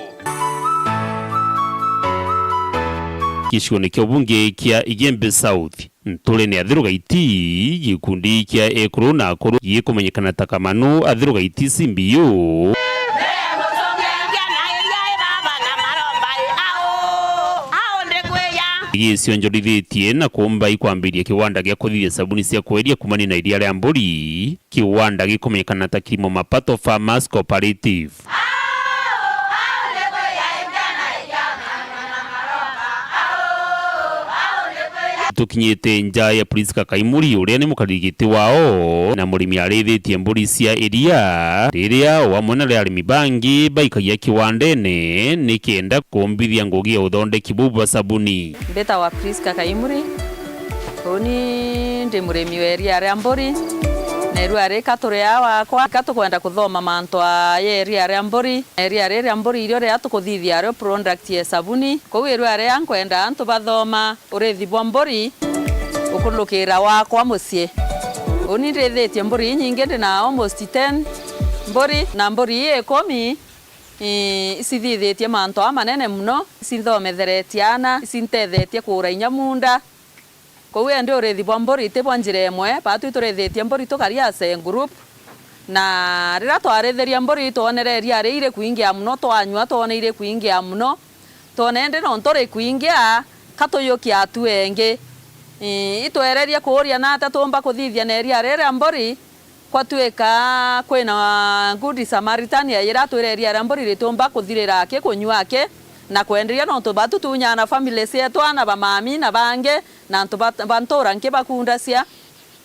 Gicigo kĩa bunge kia Igembe South ntore ni athirugaiti gikundi kia ekuru na akuru gikumenyekana ta Kamanu athirugaiti Simbiyo gicionjorithitie na kumba ikwambiria kiwanda gia kuthithia sabuni cia kweria kumani na iria ria mburi kiwanda gikumenyekana ta Kilimo Mapato Farmers Cooperative tukinyete nja ya Priska Kaimuri uria ni mukarigiti wao na murimi arithitie mburi cia iria riria wamwe na arimi bangi baikagia kiwandene ni kenda kumbithia ngugi ya uthondeki bubu sabuni Beta wa Priska Kaimuri oni ndi murimi wa iria ria mburi neru ari katuria wakwa katukwenda kuthoma mantu a iria ria mburi irio ria tukuthithia rio product ya sabuni kou iru ari ankwenda antu bathoma urithi bwa mburi ukulukira wakwa mucie oni ndithitie mburi nyingi ndina almost 10 mburi na mburi 10 isithithitie mantu amanene muno isithometherietiana isintethetie kura inyamunda kou ende urithi bwa mburi te bwa njira imwe batu turithitie mburi tukaria as group na rira twarithiria mburi tuonere ria ire kuingia muno twanywa tuoneire kuingia muno tonende no ntore kuingia katuyukia atu engi itwereria kuria na ata tumba kuthithia na ria rira mburi kwatuika kwina good Samaritan ya ira twereria ria mburi ritumba kuthirira ake kunywa ake na kwenderia no tubatu tunyana family setu ana bamami na bange na bantora nke bakunda cia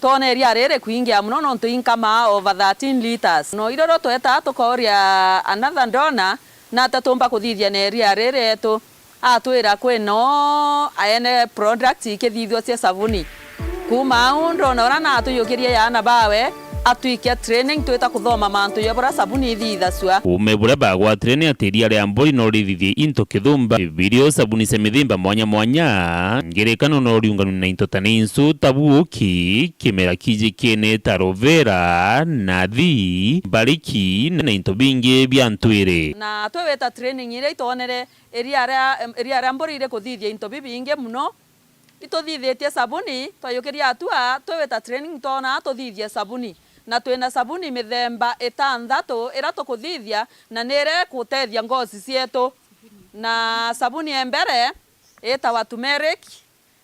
tone ria rere kuingia muno no tuinkama over 13 liters no iroro tweta tukoria another donor na tatumba kuthithia na ria rere tu atwira kweno aene product ikithithio cia sabuni kuma undo na na atuyukiria yana bawe atuikia training twita kuthoma mantu yabura sabuni thitha swa umebura bagwa training atiria ria mburi no rithithie into kithumba video sabuni se mithimba mwanya ngerekano no riunganu na into taninsu tabuki kimera kiji kene tarovera nathi bariki na into bingi bya ntwire na tweta training ire itonere ria ria mburi ire kuthithia into bibingi muno ituthithietie sabuni twayukiria atua tweta training tona tuthithia sabuni na twina sabuni mithemba itandatu ira tukuthithia na nire kutethia ngozi cietu na sabuni embere itawa turmeric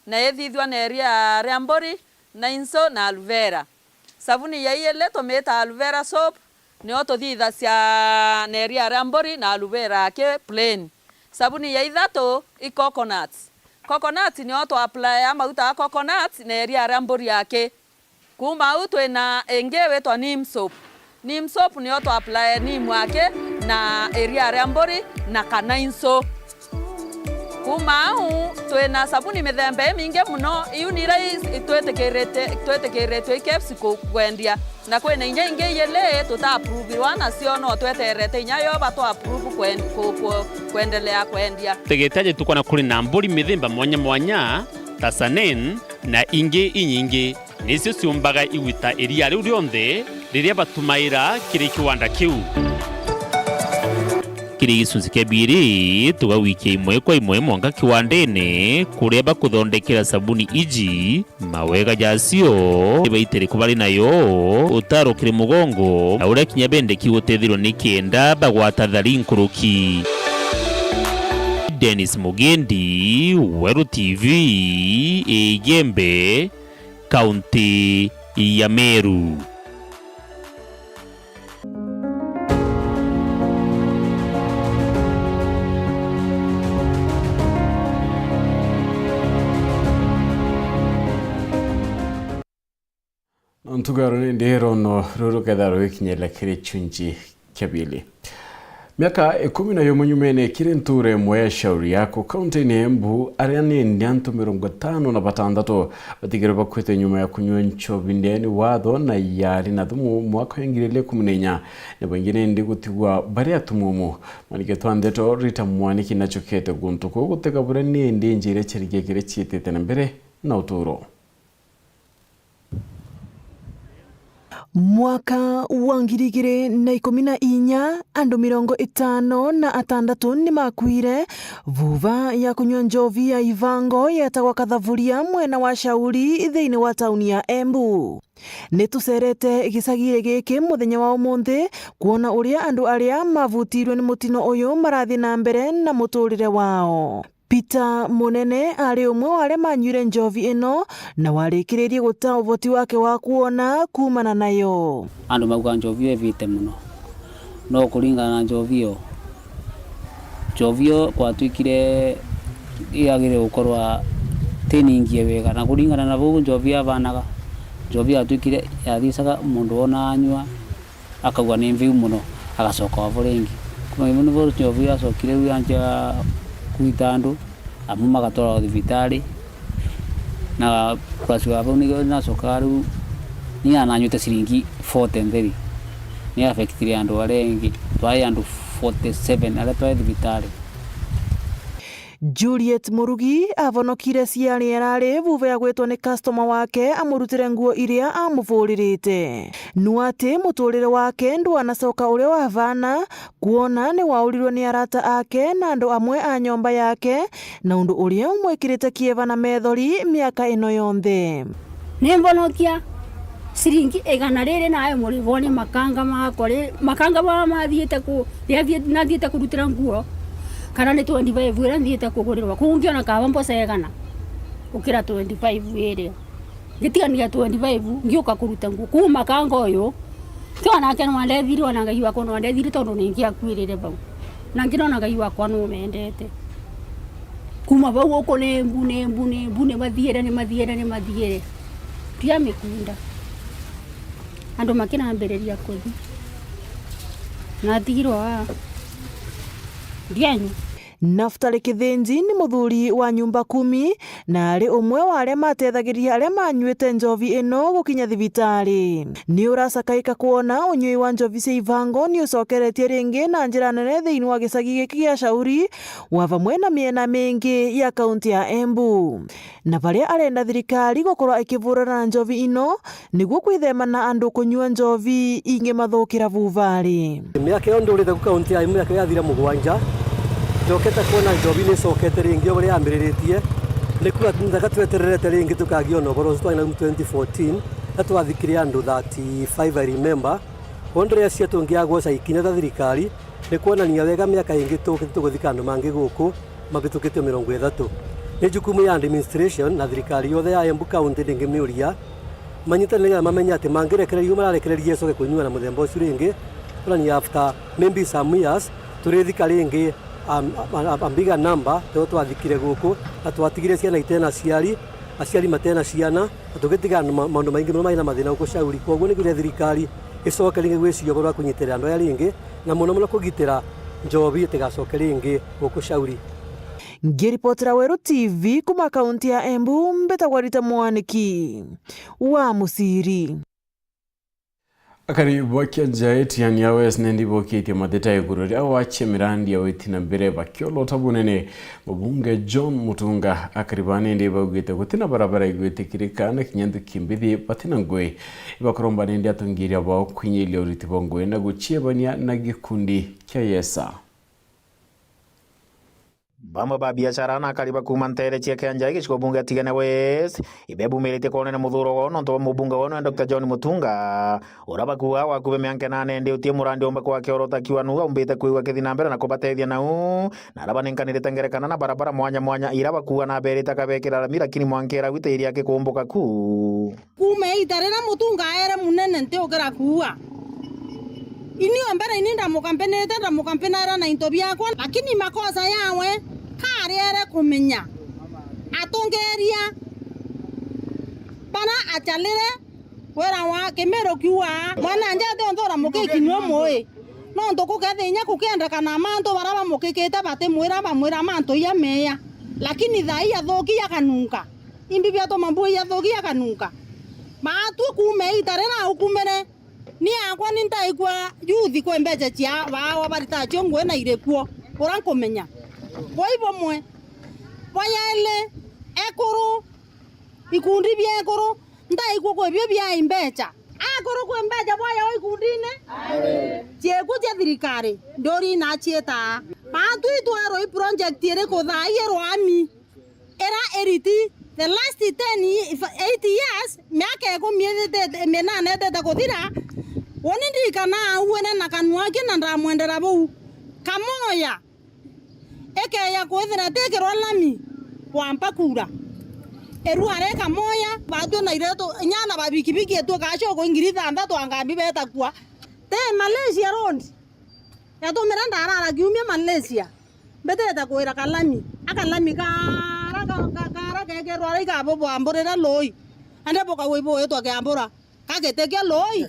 na ithithwa na ria mburi na inso na aloe vera sabuni ya ile tumita aloe vera soap ni tuthitha cia na ria mburi na aloe vera ke plain sabuni ya ithatu i coconut ni auto apply amauta coconut na ria mburi yake kuma utwe na engewe twa neem soap ni msopu ni oto apply ni mwake na area Rambori na Kanainso kumau twena sabuni mithembe minge muno iu ni rais twetekerete ikepsi kwendia na kwena inge yele tuta approve wana sio no tweterete inyayo bato approve kwendelea kwendia tegetaje tukona kuri na mburi mithemba mwanya tasanen na inge inyingi nicio ciumbaga iwita iria riu rionthe riria batumaira kiri kiwanda kiu kiri gicunci kia biri tugawikia imwe kwa imwe mwanga kiwandene kuria bakuthondekera sabuni iji mawega jacio baitere kubari nayo utaro kiri mugongo na uria kinya bendeki gutethirwo ni kenda bagwata thari nkuruki. Dennis Mugendi, Weru TV, Igembe, Kaunti ya Meru. Ntugaro ndero no ruru kadaro ikinyela kire chunji kabili. Miaka 11 nyumene kire nture mwe shauri yako kaunti ni Embu ariani nyanto 56 batigire bakwete nyuma ya kunywa nchovindeni watho na yari na thumu mwaka ngirele 14 ne bangine ndi gutigwa bari atumumu manike twandeto rita mwaniki nachokete guntuko guteka burani ndi njire chirigekere chietete na mbere na uturo. Mwaka wa 2014 andu 56 ni makuire vuva ya kunywa njovi ya Ivango yetagwa Kathavuria mwena wa Shauri thiini wa tauni ya Embu. Nitucerete gisagire giki muthenya wa umuthi kuona uria andu aria mavutirwe ni mutino uyu marathi na mbere na muturire wao. Peter Munene ari umwe wale manyure njovi ino na warikiririe guta uvoti wake wa kuona kumana nayo. Andu mauga njovi evite muno no kuringana na njovio kwatwikire iagire gukorwa tiningie wega na kuringana na vugu njovi avanaga njovi atwikire yathicaga mundu ona anywa akagwa ni mviu muno agacoka wavo ringi kuma imuno vo njovi acokire riu anja kuita andu amu magatora thibitari na kwasi wavo ni nacoka riu ni ananyute ciringi 43 ni affectire andu arengi twai andu 47 ale twai thibitari. Juliet Murugi avonokire ciari erari vuva ya gwetwo ni customer wake amurutire nguo iria amuvuririte nuati muturire wake ndwanacoka uria wavana kuona ni waurirwo ni arata ake na andu amwe a nyomba yake na undu uria umwikirite kieva na methori miaka ino yonthe. Ni mbonokia ciringi 100 nae murivoni makanga mathiite ku nathiite kurutira nguo kana ni 25 ira thiite kugurirwa kungiona kava mboca 100 ukira 25 iri gitigania 25 ngiuka kuruta nguo kuma kanga uyu kiona ake no ndethiri ona ngai wako no ndethiri tondu ningia kwirire bau na ngirona ngai wako no mendete kuma bau uko ne mbune mathiere pia mikunda andu makina mbereria kuthi na tigirwa ndianyu. Naftali Kithinji ni muthuri wa nyumba 10 na ari umwe wa aria matethagiria aria manyuite njovi ino gukinya thibitari. Ni uracakaika kuona unyui wa njovi cia Ivango ni ucokeretie ringi na njira nene thiini wa gicagi giki gia Shauri wa vamwe na miena mingi ya kaunti ya Embu. Na varia arenda thirikari gukorwa ikivurana na njovi ino niguo kwithema na andu kunyua njovi ingi mathukira vuvari. Miaka yo ndurite ku kaunti ya Embu yathira mugwanja joketa kuona njovi ni cokete ringi uria ambiriritie ni kuga tundaga twetererete ringi tukagiona boro twina 2014 atwathikire andu 35 I remember ondre cia tungiagwo caikinya ta thirikari ni kuonania wega miaka ingi tuguthika andu mangi guku magitukite 30 ni jukumu ya administration na thirikari yothe ya Embu County ndingimiuria manyitanire mamenya ati mangirekererio mararekereria coke kunyua na muthemba ucio ringi ni after maybe some years turithika ringi a bigger number twathikire guku atwatigire ciana itena aciari matena ciana tugitiga maundu maingi muno maina mathina guku Shauri koguo ni gire thirikari icoke ringi gwicirio gwa kunyitirira andu aya ringi na muno muno kugitira njobi itigacoke ringi guku Shauri. Ngiripotera Weru TV kuma kaunti ya Embu, mbetagwa Rita Mwaniki wa Musiri. Akari bokia jaeti yani yawes nendi bokia iti madeta igururi awache mirandi ya weti na mbere bakiolo tabunene mbunge John Mutunga akaribane ndi bagwete kutina barabara igwete kirika na kinyandu kimbithi batina ngwe ibakoromba nendi atungiri abao kwinye ili oriti bongwe na guchie bania na gikundi kia yesa. Bamwe ba biashara na kariba kumantere chia kianja giciko bunge tigane West ibebumirite konene muthuro wono nto mubunge wono Dr. John Mutunga urabakuwa wakube mianke nane ndi utie murandi omba kwa kiorota kiwanu umbite kuiwa kithina mbere na kubatethia nau na arabanenkanire tengerekana na barabara mwanya irabakuwa na mbere takabekera ramira lakini mwankera gwite yake kuomboka ku kume itare na Mutunga ere munene nte okera kuwa ini ombere ini ndamukampenera na intobia kwa lakini makosa yawe kariere kumenya atongeria bana achalire wera wa kemero kiwa mwana njade ondora mukeki no moe no ndoko kathenya kukenda kana manto baraba mukekete bate mwira manto ya meya lakini thai athokia kanunka imbi bya to mambu ya thokia kanunka matu kume itare na ukumene ni akwa nintaigwa yuthi kwembeje cia bawa barita chongwe na irekuo urankomenya boibo mwe boyale ekuru ikundi bya ekuru ndaigwa kwa byo bya imbecha akuru kwembeja boya ikundine chego cha thirikari ndori na chieta patu itwaro i project ire ko thairo ami era eriti the last 8 years miaka ko miete menane tete kuthira woni ndikana uene na kanwake na ndamwendera bau kamoya eke ya kwethira tekero lami wampa kura eruare kamoya bado na ireto nyana babikibiki etu kacho ko ingiriza ndato angambi beta kwa te Malaysia road ya to meranda arara giumia Malaysia beteta ko ira kalami akalami kara keke roare ka bobo amborera loi ande boka webo eto ke ambora kagetekia loi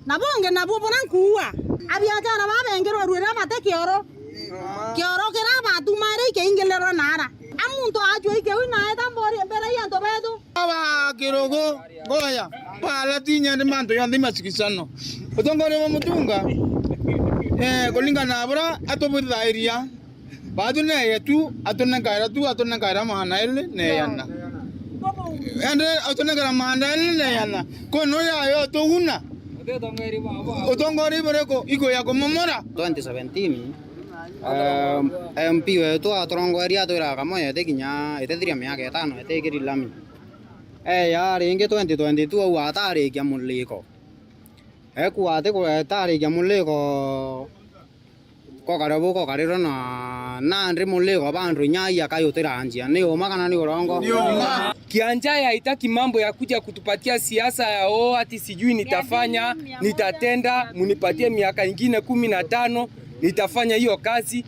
na bonge na bobo nankuwa abiachara babengero ruera mate kioro kera batumare ke ingelero nara amuntu ajwe ke wina eta mbori mbere yanto bedu aba kirogo goya pala tinya ni manto yandi masikisano utongore wa Mutunga kolinga nabra atobudha area badu ne yetu atonna kaira mahana ele ne yanna ande atonna kaira mahana ele ne yanna kono ya yo to una utongori boreko iko ya komomora 2017 MP wetu atorongoria twira kamoya tekinya ethethiria miaka 5 etekiri lami ya ringi 2022 au atarikia muliko ekuate ko atarikia muliko ko kariro na ndri muliko bandu nyaya kayotera anjia ni umakana ni urongo kianja haitaki mambo ya kuja kutupatia siasa ya ati sijui nitafanya nitatenda munipatie miaka ingine 15 nitafanya hiyo kazi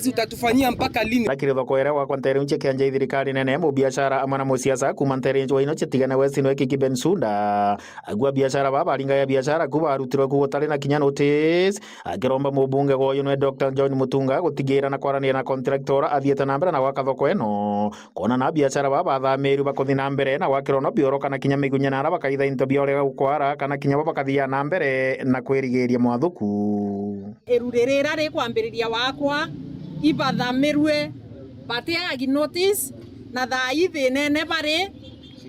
utatufanyia mpaka lini lakini thoko era wa kwantere unche kianja thirikari nene mu biashara amana mu siasa kuma ntere njo ino chitigana west no kiki Bensunda agwa biashara baba linga ya biashara kuba arutirwe kugotari na kinya notice agiromba mu bunge goyo no Dr. John Mutunga gutigira na kwarania na contractor athieta na mbere na waka thoko eno kona na biashara baba thameru bakothi na mbere na wakirona bioro kana kinya migunya na bakaitha into biore gukwara kana kinya baba kathia na mbere na kwirigiria mwathuku erurerera ri kwambiriria wakwa ibathamirwe bateagi notice na thai thinene bari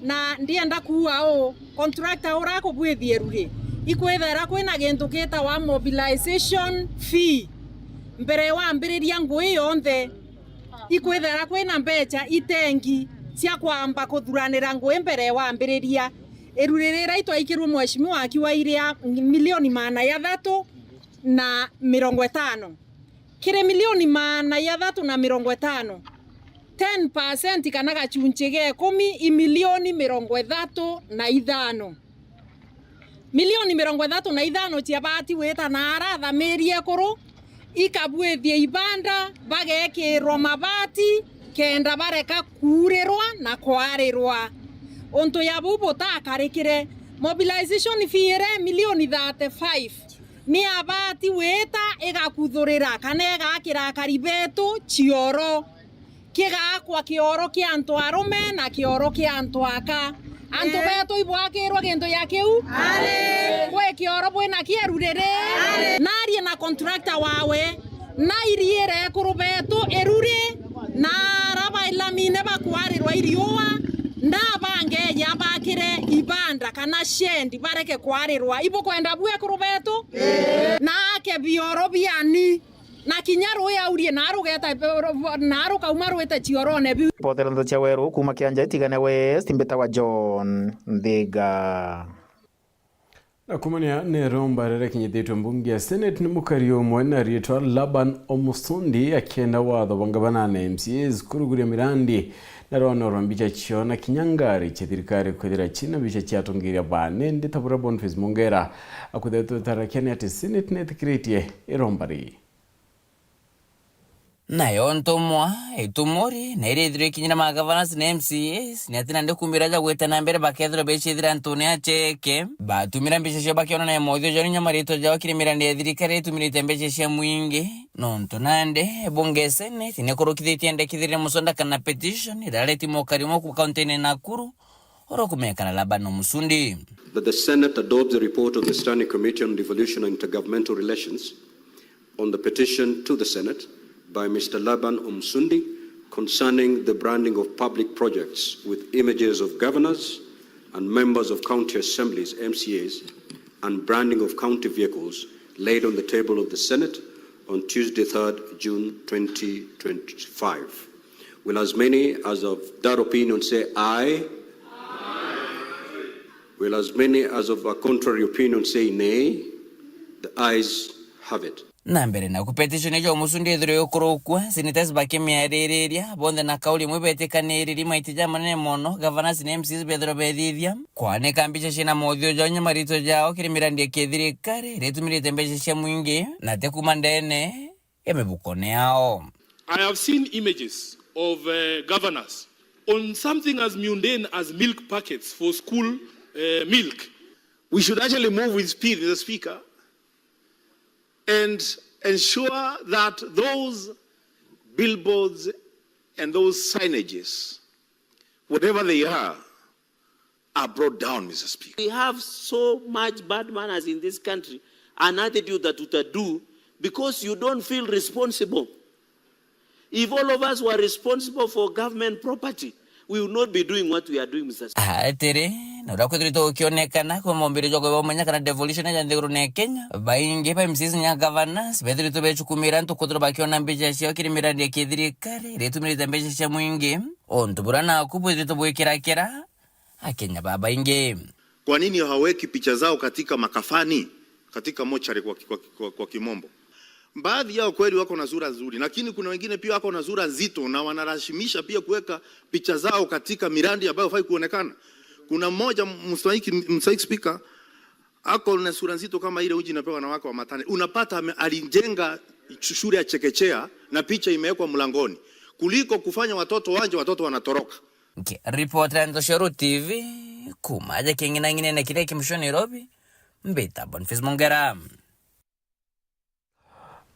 na ndienda kuwa o contractor urako bwithie ruri ikwethera kwina gintu kita wa mobilization fee mbere wa ambiriria ngui yonthe ikwethera kwina mbecha itengi cia kwamba kuthuranira ngui mbere wa ambiriria erurerera itwaikirwe mheshimiwa akiwa iria milioni 350 kire milioni 350 10% kana gachunche ge 10 milioni 35 milioni 35 cia bati weta na aratha merie kuru ikabwethie ibanda bagekirwo mabati kenda bareka kurirwa na kwarirwa onto ya bubo takarikire mobilization fee milioni 35 ni abati weta igakuthurira kana igakira karibetu chioro kigakwa kioro kia antu arume na kioro kia antu aka antu betu ibwakirwa gintu ya kiu kwe kioro bwina kierurire narie na contractor wawe na iriere kurubetu erure na raba ilamine bakwarirwa iriwa ndabange yabakire ibanda kana shendi bareke kwarirwa ibo kwenda bwe kurubetu na ke bioro biani na kinyaru ya urie narugeta naruka umarwete chiorone bi potelo cha weru kuma kianja itigane West mbeta wa John Ndhiga na kumania ne romba rere kinyithitwe mbunge ya Senate ni mukario mwena rietwa Laban Omusundi akienda watho bangabana na MCAs kuruguria mirandi na rono rombicha chiona kinyangari cha thirikari kwethira china bicha chiatongiria bane ndi tabura Boniface Mongera akuthetwo tarakene ati Senate nethikiritie irombari nayo ntomwa itumori na irithire kinyina magavanas na MCAs ni atina ndikumira ja gweta na mbere bakethro bechithira Antonia Cheke batumira mbica cio bakiona na mothio joni nyamarito jao kirimira ndi thirikari tumirite mbica cia mwingi no ntonande bunge Senate ne korokithitie ndekithire musonda kana petition irareti mokarimo ku county ne Nakuru orokumekana Laban Omusundi that the Senate adopts the report of the Standing Committee on Devolution and Intergovernmental Relations on the petition to the Senate by Mr. Laban Omusundi concerning the branding of public projects with images of governors and members of county assemblies, MCAs, and branding of county vehicles laid on the table of the Senate on Tuesday, 3rd June 2025. Will as many as of that opinion say aye? Aye. Will as many as of a contrary opinion say nay? The ayes have it. na mbere na kupetition jo Omusundi ithiro yokurukwa senators bakimiariria bonde na kauli mwebetikaniriri maitija manene mono governors na MCs bethiro bethithia kwane kambicha cina mothio jonye marito jao kirimirandie kithirikari retumirite mbeca cia mwingi na tekumandene emebukone yao. I have seen images of governors on something as mundane as milk packets for school milk. We should actually move with speed, Mr. Speaker, and ensure that those billboards and those signages, whatever they are brought down, Mr. Speaker. We have so much bad manners in this country, an attitude that we do because you don't feel responsible. If all of us were responsible for government property, we will not be doing what we are doing, Mr. Speaker. Tere na rakutrito ukionekana kwa mombiri jogo bomanya kana devolution ya ndeguru ne Kenya bainge pa MCs nya governors bethirito bechukumira ntukotro bakiona mbeca cia kirimirandi ya kithirikari retumirite mbeca cia mwingi ontuburana kubuzito bwekirakera akenya baba inge. Kwa nini haweki picha zao katika makafani, katika mochari kwa kimombo? Baadhi yao kweli wako na sura nzuri, lakini kuna wengine pia wako na sura nzito na wanarashimisha pia kuweka picha zao katika mirandi ambayo hafai kuonekana. Kuna mmoja mstahiki speaker ako na sura nzito kama ile uji napewa na wako wa matane. Unapata alijenga shule ya chekechea na picha imewekwa mlangoni kuliko kufanya watoto wanje watoto wanatoroka. Okay, reporter Ndoshoro TV kumaje kingina ngine na kile kimshoni Nairobi mbita Boniface Mongera.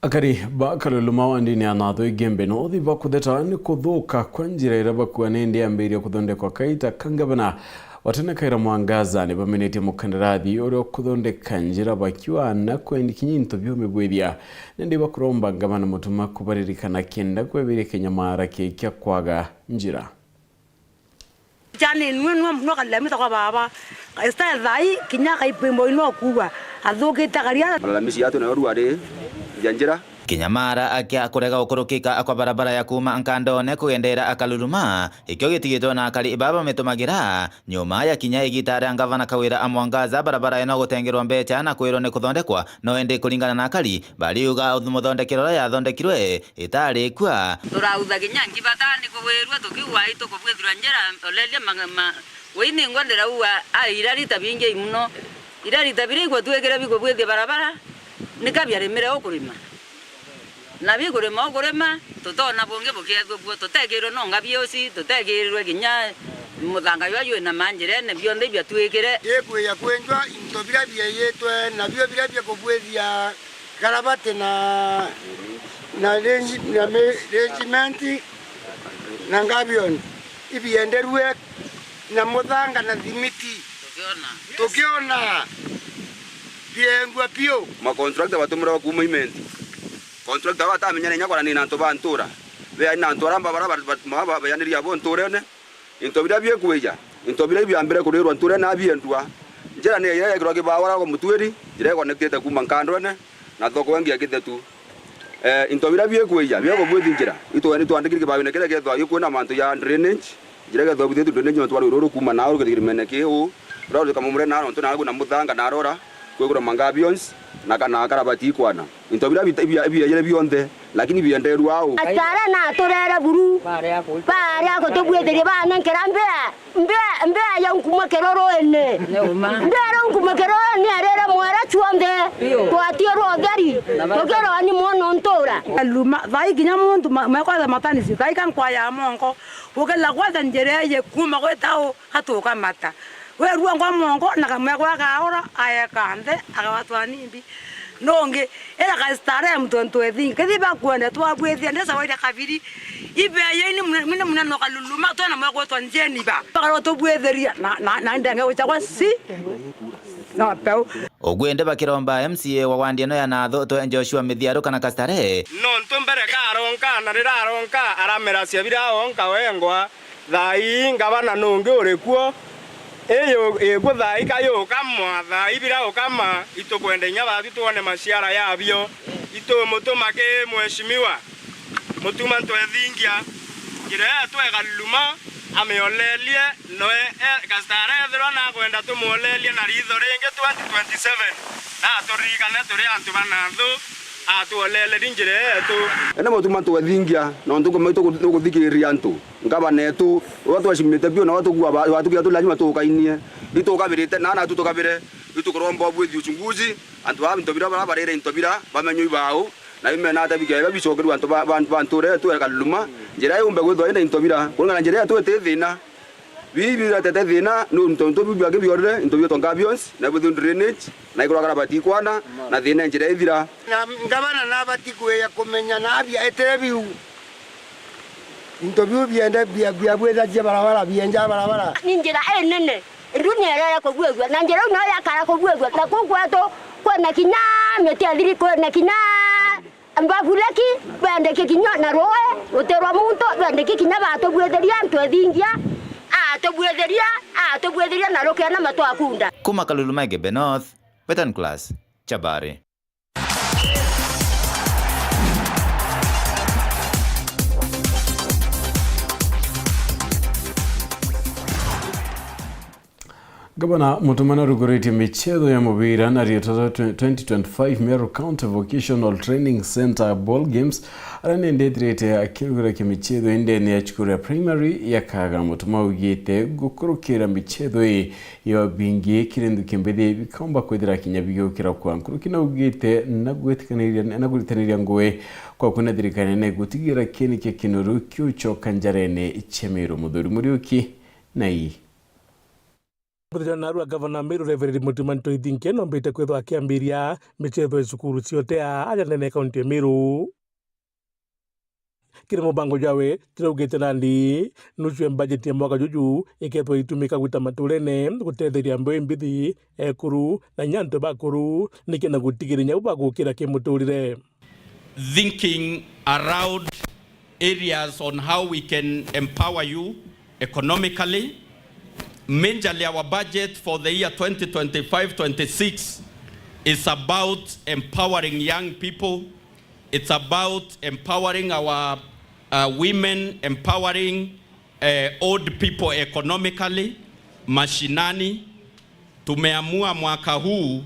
Akari bakaluluma wandini anatho igembe no thi bakudeta ni kuthuka kwa njira iraba kwa nende ambiri kuthonde kwa kaita kangabana watene kaira mwangaza ni bamenete mukandarathi oro kuthonde kanjira bakiwa na kwendi kinyinto byome bwethia nende bakuromba ngabana mutuma kubaririkana kenda kwebire Kenya mara kekya kwaga njira jani nwenwa mnoka lamita kwa baba esta dai kinya kaipembo ino kuwa athuke tagaria malalamishi yatu na ruare janjira Kinyamara akia kurega ukurukika akwa barabara ya kuma Ankandone kugendera akaluluma ikyo gitigitwo na akari ibaba metumagira nyuma ya kinya igitara ngavana Kawira amwangaza barabara eno gutengerwa mbecha na kwirwo ni kuthondekwa no ende kulingana na akari bariuga muthondekero ya thondekirwe itari kwa turautha kinya ngibatani kuwirwa tukiwa ito kubwithira njera olelia wini ngondera uwa irari tabinge muno irari tabire kwa tuwekera biko bwithia barabara nikabyaremere okurima na bigurema tutona bonge bukethwo tutegirwe no ngabiosi tutegirwe kinya muthanga yo na manjire ne bionde bia twekere yekuya kwenjwa into bila bia yetwe na bio bila bia kubwethia karabate na regiment na ngabion ibienderwe na muthanga na thimiti tukiona biengwa pio ma contractor batumura kuma imenti contractor batamenyane nyakora ni nanto bantura be nanto ramba baraba bayaniriya bonturene into bila bie kuija into bila bia mbere kurirwa nture na biendwa njira ne yeye kiro kibawara ko mutweri njira connected kuma nkandone na thoko wengi akithetu into bila bie kuija bia ko bwethi njira ito ni twandikire kibawine kile kethwa yikuona manto ya drainage njira kethwa buthe drainage no twari ruru kuma na uru kirimene kiu roro kama mure na nto na na muthanga na rora kwegura mangabions na kana karabati kwana into bila bia bionde lakini bienderu au atara na torera buru para ko to bwetheri bana nkerambe mbe ya nkuma keroro ene ndara nkuma keroro ni arera mwara chuonde twatiro gari togero ani mono ntora luma vai ginya muntu makwa matani sikai kan kwa ya mongo ukela kwa njere ye kuma kwetao hatoka mata we ruangwa mongo na kamwe kwa kaora ayakande akawatwani mbi nonge era ka stare mtonto ethi kethiba kuenda twabwethia ndesa waida kabiri ibe yeni muna no kaluluma tona mwe kwa njeni ba pakaro to bwetheria na ndanga uchakwa si na pau ogwende bakiromba MCA wa wandiano ya natho to Joshua Mithiaru kana Kastare no ntombere karonka na riraronka aramera cia biraonka wengwa thai ngabana nonge urekuo eyo egutha ikayo kamwa tha ibira okama itokwenda nya bathu tuone maciara yabio ito mutumake mweshimiwa mutuma ntwethingia ngire twega luma ameolelie noe Kastare thero na kwenda tumuolelie na ritho ringi 2027 na turigane turi antu banathu atuolele ringire etu ena mutuma twethingia no ntuko meto guthikiria antu ngabanetu watu washimite bio na watu kuwa watu kia tu lazima tukainie itokabirite na tutukabire itukoromba bwethi uchunguzi antu ba ntobira barabare ntobira bamenyu ibao na ime na tabike babicokeru antu banture tu kaluma njira yumbe gwetho ina ntobira kunga njira tu etethina bibi ratete thina no ntonto bibi age biorre ntobio tongabions na bwethi drainage na ikora karabati kwana na thina njira ithira na ngabana na batikuya kumenya na abia etebiu interview bienda bia bwetha cia barabara bienja barabara ninjira nene dunia rara ko gwegwa na njira no ya kara ko gwegwa na ko gwato ko na kinya meti adiri ko na kinya ambavuleki bende kinya na roe uterwa muntu bende kinya bato bwetheria ntwethingia to bwetheria na roke na mato akunda kuma Kaluluma Gebe North Western Class Chabari. Gavana Mutumana rugurite michezo ya mubira na Rietoto 2025 Meru County Vocational Training Center Ball Games aranendetrete akirugura kimichezo ende ya chukura primary ya kaga mutuma ugite gukurukira michezo ya bingi kirendu kimbede bikomba kwedira kinyabigyo kira kwankuru kina ugite naguritanira ngowe kwa kunadirikana ne gutigira keni ke kinuru kyucho kanjarene Chemeru muduri muriuki nai Narua Governor Meru Reverend Mutumani Toithinke no mbite kwethwa akiambiria michetho ya cukuru ciote aria nene kaunti ya Meru kire mubango jawe tiraugite nandi nusu budget ya mwaka juju ikethwa itumika gwita maturene gutetheria mbeu mbithi ekuru na nyanto bakuru nikena gutigiria ubagukira kimuturire thinking around areas on how we can empower you economically. Majorly our budget for the year 2025-26 is about empowering young people. It's about empowering our women, empowering old people economically, mashinani. Tumeamua mwaka huu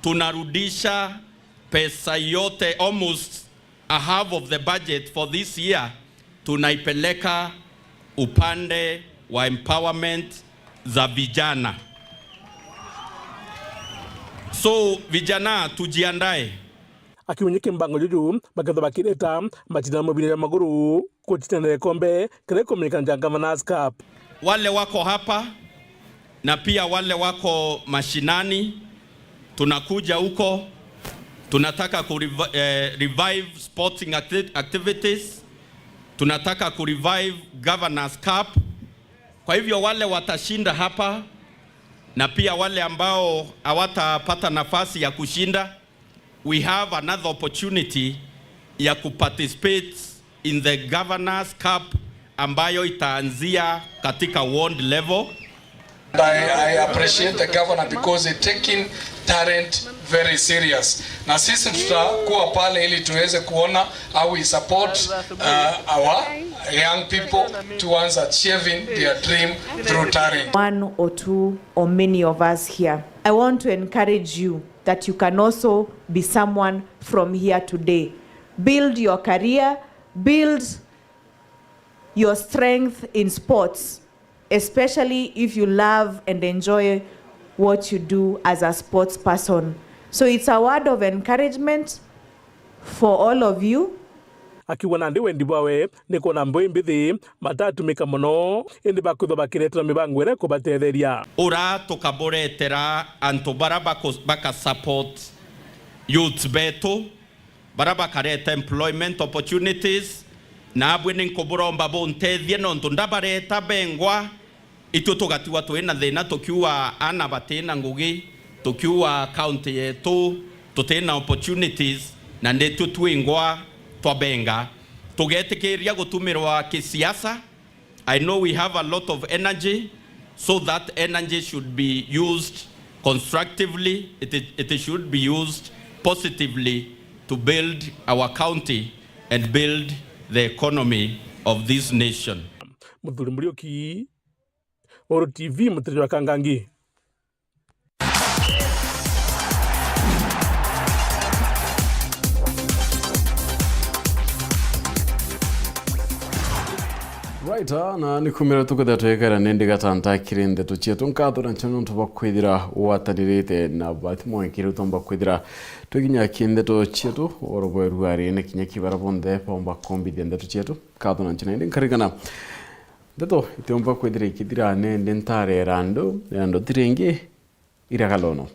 tunarudisha pesa yote, almost a half of the budget for this year tunaipeleka upande wa empowerment za vijana. So vijana tujiandae. akiunyike mbango juju baketho bakireta machina mobile ya maguru kuchitendele kombe kile kumenyekana Governors Cup. Wale wako hapa na pia wale wako mashinani, tunakuja huko, tunataka revive sporting activities, tunataka revive Governors Cup. Kwa hivyo wale watashinda hapa na pia wale ambao hawatapata nafasi ya kushinda, we have another opportunity ya kuparticipate in the Governors Cup ambayo itaanzia katika ward level. I appreciate the governor because he taking talent very serious. Na sisi tutakuwa pale ili tuweze kuona how we support our young people towards achieving their dream through talent. One or two or many of us here, I want to encourage you that you can also be someone from here today. Build your career, build your strength in sports, especially if you love and enjoy what you do as a sports person. So it's a word of encouragement for all of you. Akiwa na ndiwe ndibawe niko na mboi mbithi matatumika muno indi bakutho bakiretera mibango ere kubatetheria ura tukaboretera antu baraba baka support youth beto baraba kareta employment opportunities na abwene nkoburomba bontethie nontu ndabareta bengwa itu tugatiwa twina thina tukiwa ana batena ngugi tukiwa county yetu tutena opportunities na ndetu twingwa twabenga tugetikiria gutumirwa kisiasa. I know we have a lot of energy, so that energy should be used constructively. It should be used positively to build our county and build the economy of this nation. Muthuri Murioki, Oro TV, Muthuri wa Kangangi. Right, na nikumira tukutha twekera nindi gatanta kirinde tuchietu nkatho na chano ntuba kwithira watanirite na bati mwekire tumba kwithira tuginya kinde tuchietu orobwe ruari ne kinya kibara bonde pomba kombi dende tuchietu katho na chano nkarigana deto itomba kwithira ikithira nende ntare rando tiringi iragalono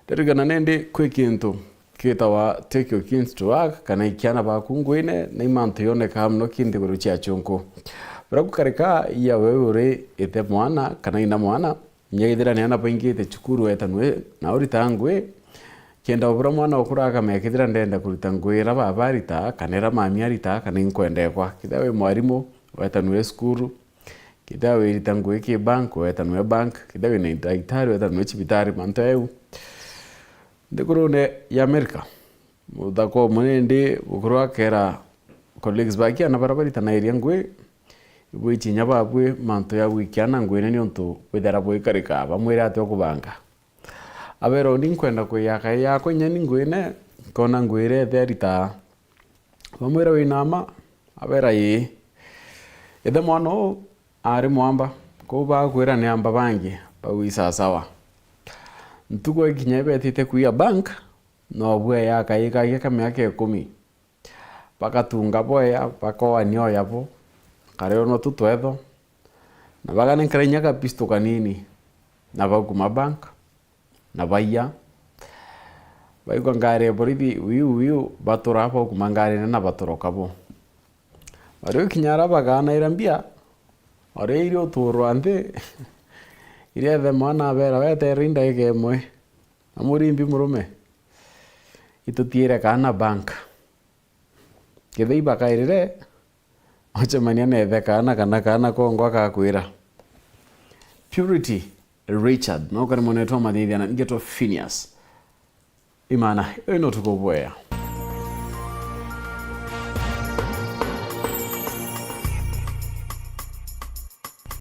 derigana nende kwekintu kitawa take your kids to work kana ikiana bakungwine na imanto yone kamno kindi guruchia chunku baraku kareka ya wewe ete mwana kana ina mwana nyegithira ni ana pengite chukuru etanwe na uritangwe kenda obura mwana okuraga mekithira ndenda kuritangwira babarita kanera mamiarita kana inkwendekwa kithawe mwarimu wetanwe skuru kithawe iritangwe ki bank wetanwe bank kithawe na daktari wetanwe chibitari manto Dekurune ya Amerika. Mudako munende bukurwa kera colleagues bakia na barabarita na iriangwe. Ibwe chinyaba bwe manto ya wikiana ngwene ni onto wedara bwe karika bamwera ate okubanga. Abero ninkwenda ko ya ko nyani ngwene kona ngwere therita. Bamwera winama abera yi. Ede mwana ari mwamba ko ba kwera ne amba bangi ba wisa sawa. Ntugo ikinyebe tite kuya bank no bwe ya kaika yeka miaka 10 pakatunga boya pakoa nyo yapo kareo no tutwetho na bagane krenya ka pisto kanini na baguma bank na baya baigwa ngare borithi wiu batura hapo kumangare na batoroka bo ari kinyara bagana irambia ari irio turwande ire the mwana bera wete rinda ikemwe amurimbi murume itutiere kana bank kithei bakairire ochemania nethe kana kongwa kakwira Purity Richard no kari monetwa mathithiana ngeto Phineas imana ino tukobwea